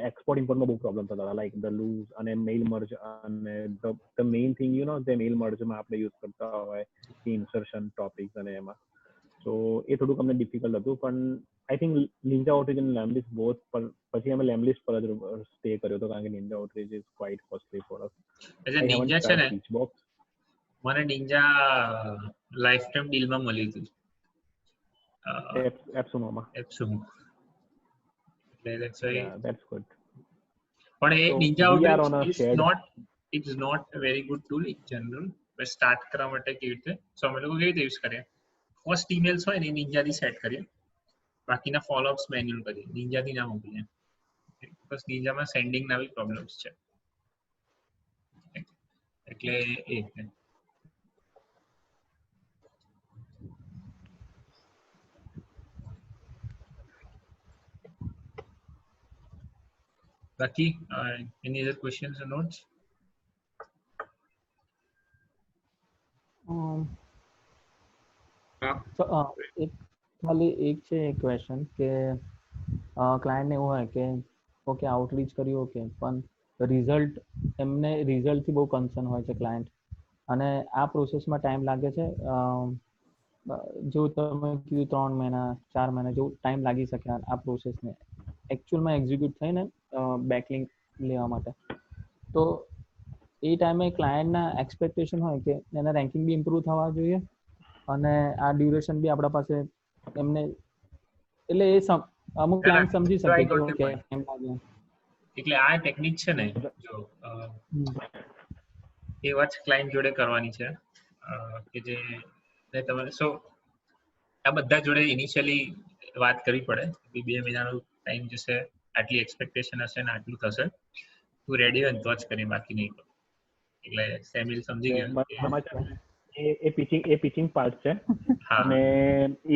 એક્સપોર્ટ ઇમ્પોર્ટમાં બહુ પ્રોબ્લેમ થતા હતા, લાઈક ધ લૂઝ અને મેઇલ મર્જ, અને ધ મેઇન થિંગ જે મેઇલ મર્જમાં આપણે યુઝ કરતા હોય ઇન્સર્શન ટોપિક્સ અને એમાં, તો એ થોડુંક અમને ડિફિકલ્ટ હતું. પણ આઈ થિંક નિંજા આઉટરીચ અને લેમલિસ્ટ બોથ, પછી અમે લેમલિસ્ટ પર જ સ્ટે કર્યો હતો, કારણ કે નિંજા outreach is quite costly for us. એટલે નિંજા છે ને, મને નિંજા લાઈફ ટાઈમ ડીલમાં મળ્યું હતું, એપ્સુમોમાં. That's why, that's good. પણ એ Ninja Outreach is not a very good tool in general. બસ સ્ટાર્ટ કરવા માટે કેવી રીતે, સો અમે લોકો કેવી રીતે યુઝ કરીએ, ફર્સ્ટ ઈમેલ્સ હોય ને નિંજાથી સેટ કરીએ, બાકીના ફોલોઅપ્સ મેન્યુઅલ કરીએ, નિંજાથી ના મોકલીએ બિકોઝ નિંજામાં સેન્ડિંગ ના બી પ્રોબ્લેમ્સ છે એટલે એ છે. બાકી any other questions or notes? તો એક ખાલી એક છે ક્વેશ્ચન કે ક્લાયન્ટને એવું હોય કે ઓકે આઉટરીચ કર્યું ઓકે પણ રિઝલ્ટ એમને રિઝલ્ટથી બહુ કન્સર્ન હોય છે ક્લાયન્ટ અને આ પ્રોસેસમાં ટાઈમ લાગે છે જો તમે કીધું 3 મહિના 4 મહિના જેવું ટાઈમ લાગી શકે આ પ્રોસેસને એકચ્યુઅલમાં એક્ઝિક્યુટ થઈને બેકલિંક લેવા માટે. તો એ ટાઈમે ક્લાયન્ટના એક્સપેક્ટેશન હોય કે એના રેન્કિંગ બી ઇમ્પ્રૂવ થવા જોઈએ અને આ ડ્યુરેશન બી આપણા પાસે એમને એટલે એ અમુક ક્લાયન્ટ સમજી શકે કે ઓકે એમ લાગે. એટલે આ ટેકનિક છે ને જો એ વાત ક્લાયન્ટ જોડે કરવાની છે કે જે તમારે સો આ બધા જોડે ઇનિશિયલી વાત કરવી પડે કે 2 મહિનાનો ટાઈમ જશે, આટલી એક્સપેક્ટેશન હશે ને આટલું થશે, તું રેડી હોય તો જ કરી, બાકી નહીં કરો. એટલે સેમિલ સમજી ગયા એ પિચિંગ પાર્ટ છે અને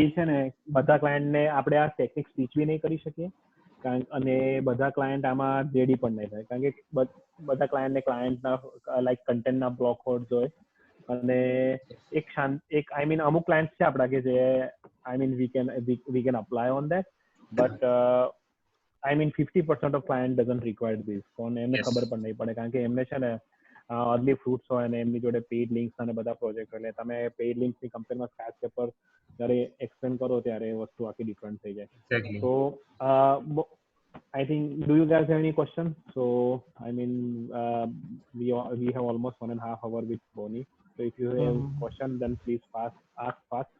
એ છે ને બધા ક્લાયન્ટને આપણે આ ટેકનિક ટીચ બી નહીં કરી શકીએ અને બધા ક્લાયન્ટ આમાં રેડી પણ નહીં થાય કારણ કે બધા ક્લાયન્ટના લાઈક કન્ટેન્ટના બ્લોક હોડ હોય અને એક આઈ મીન અમુક ક્લાયન્ટ છે આપણા કે જે I mean we can apply on that but I mean 50% of client doesn't require this કોને એમને ખબર પણ નહીં પડે કારણ કે એમને છે ને અર્લી ફ્રૂટ્સ હોય અને એમની જોડે પેઇડ લિંક્સ અને બધા પ્રોજેક્ટ એટલે તમે પેઇડ લિંક્સની કમ્પેરમાં સ્ક્રેચ પેપર જ્યારે એક્સપ્લેન કરો ત્યારે એ વસ્તુ આખી ડિફરન્ટ થઈ જાય. તો I think, do you guys have any questions? So, I mean, we have almost 1.5 hours with Bonnie. So, if you have question, then please ask fast.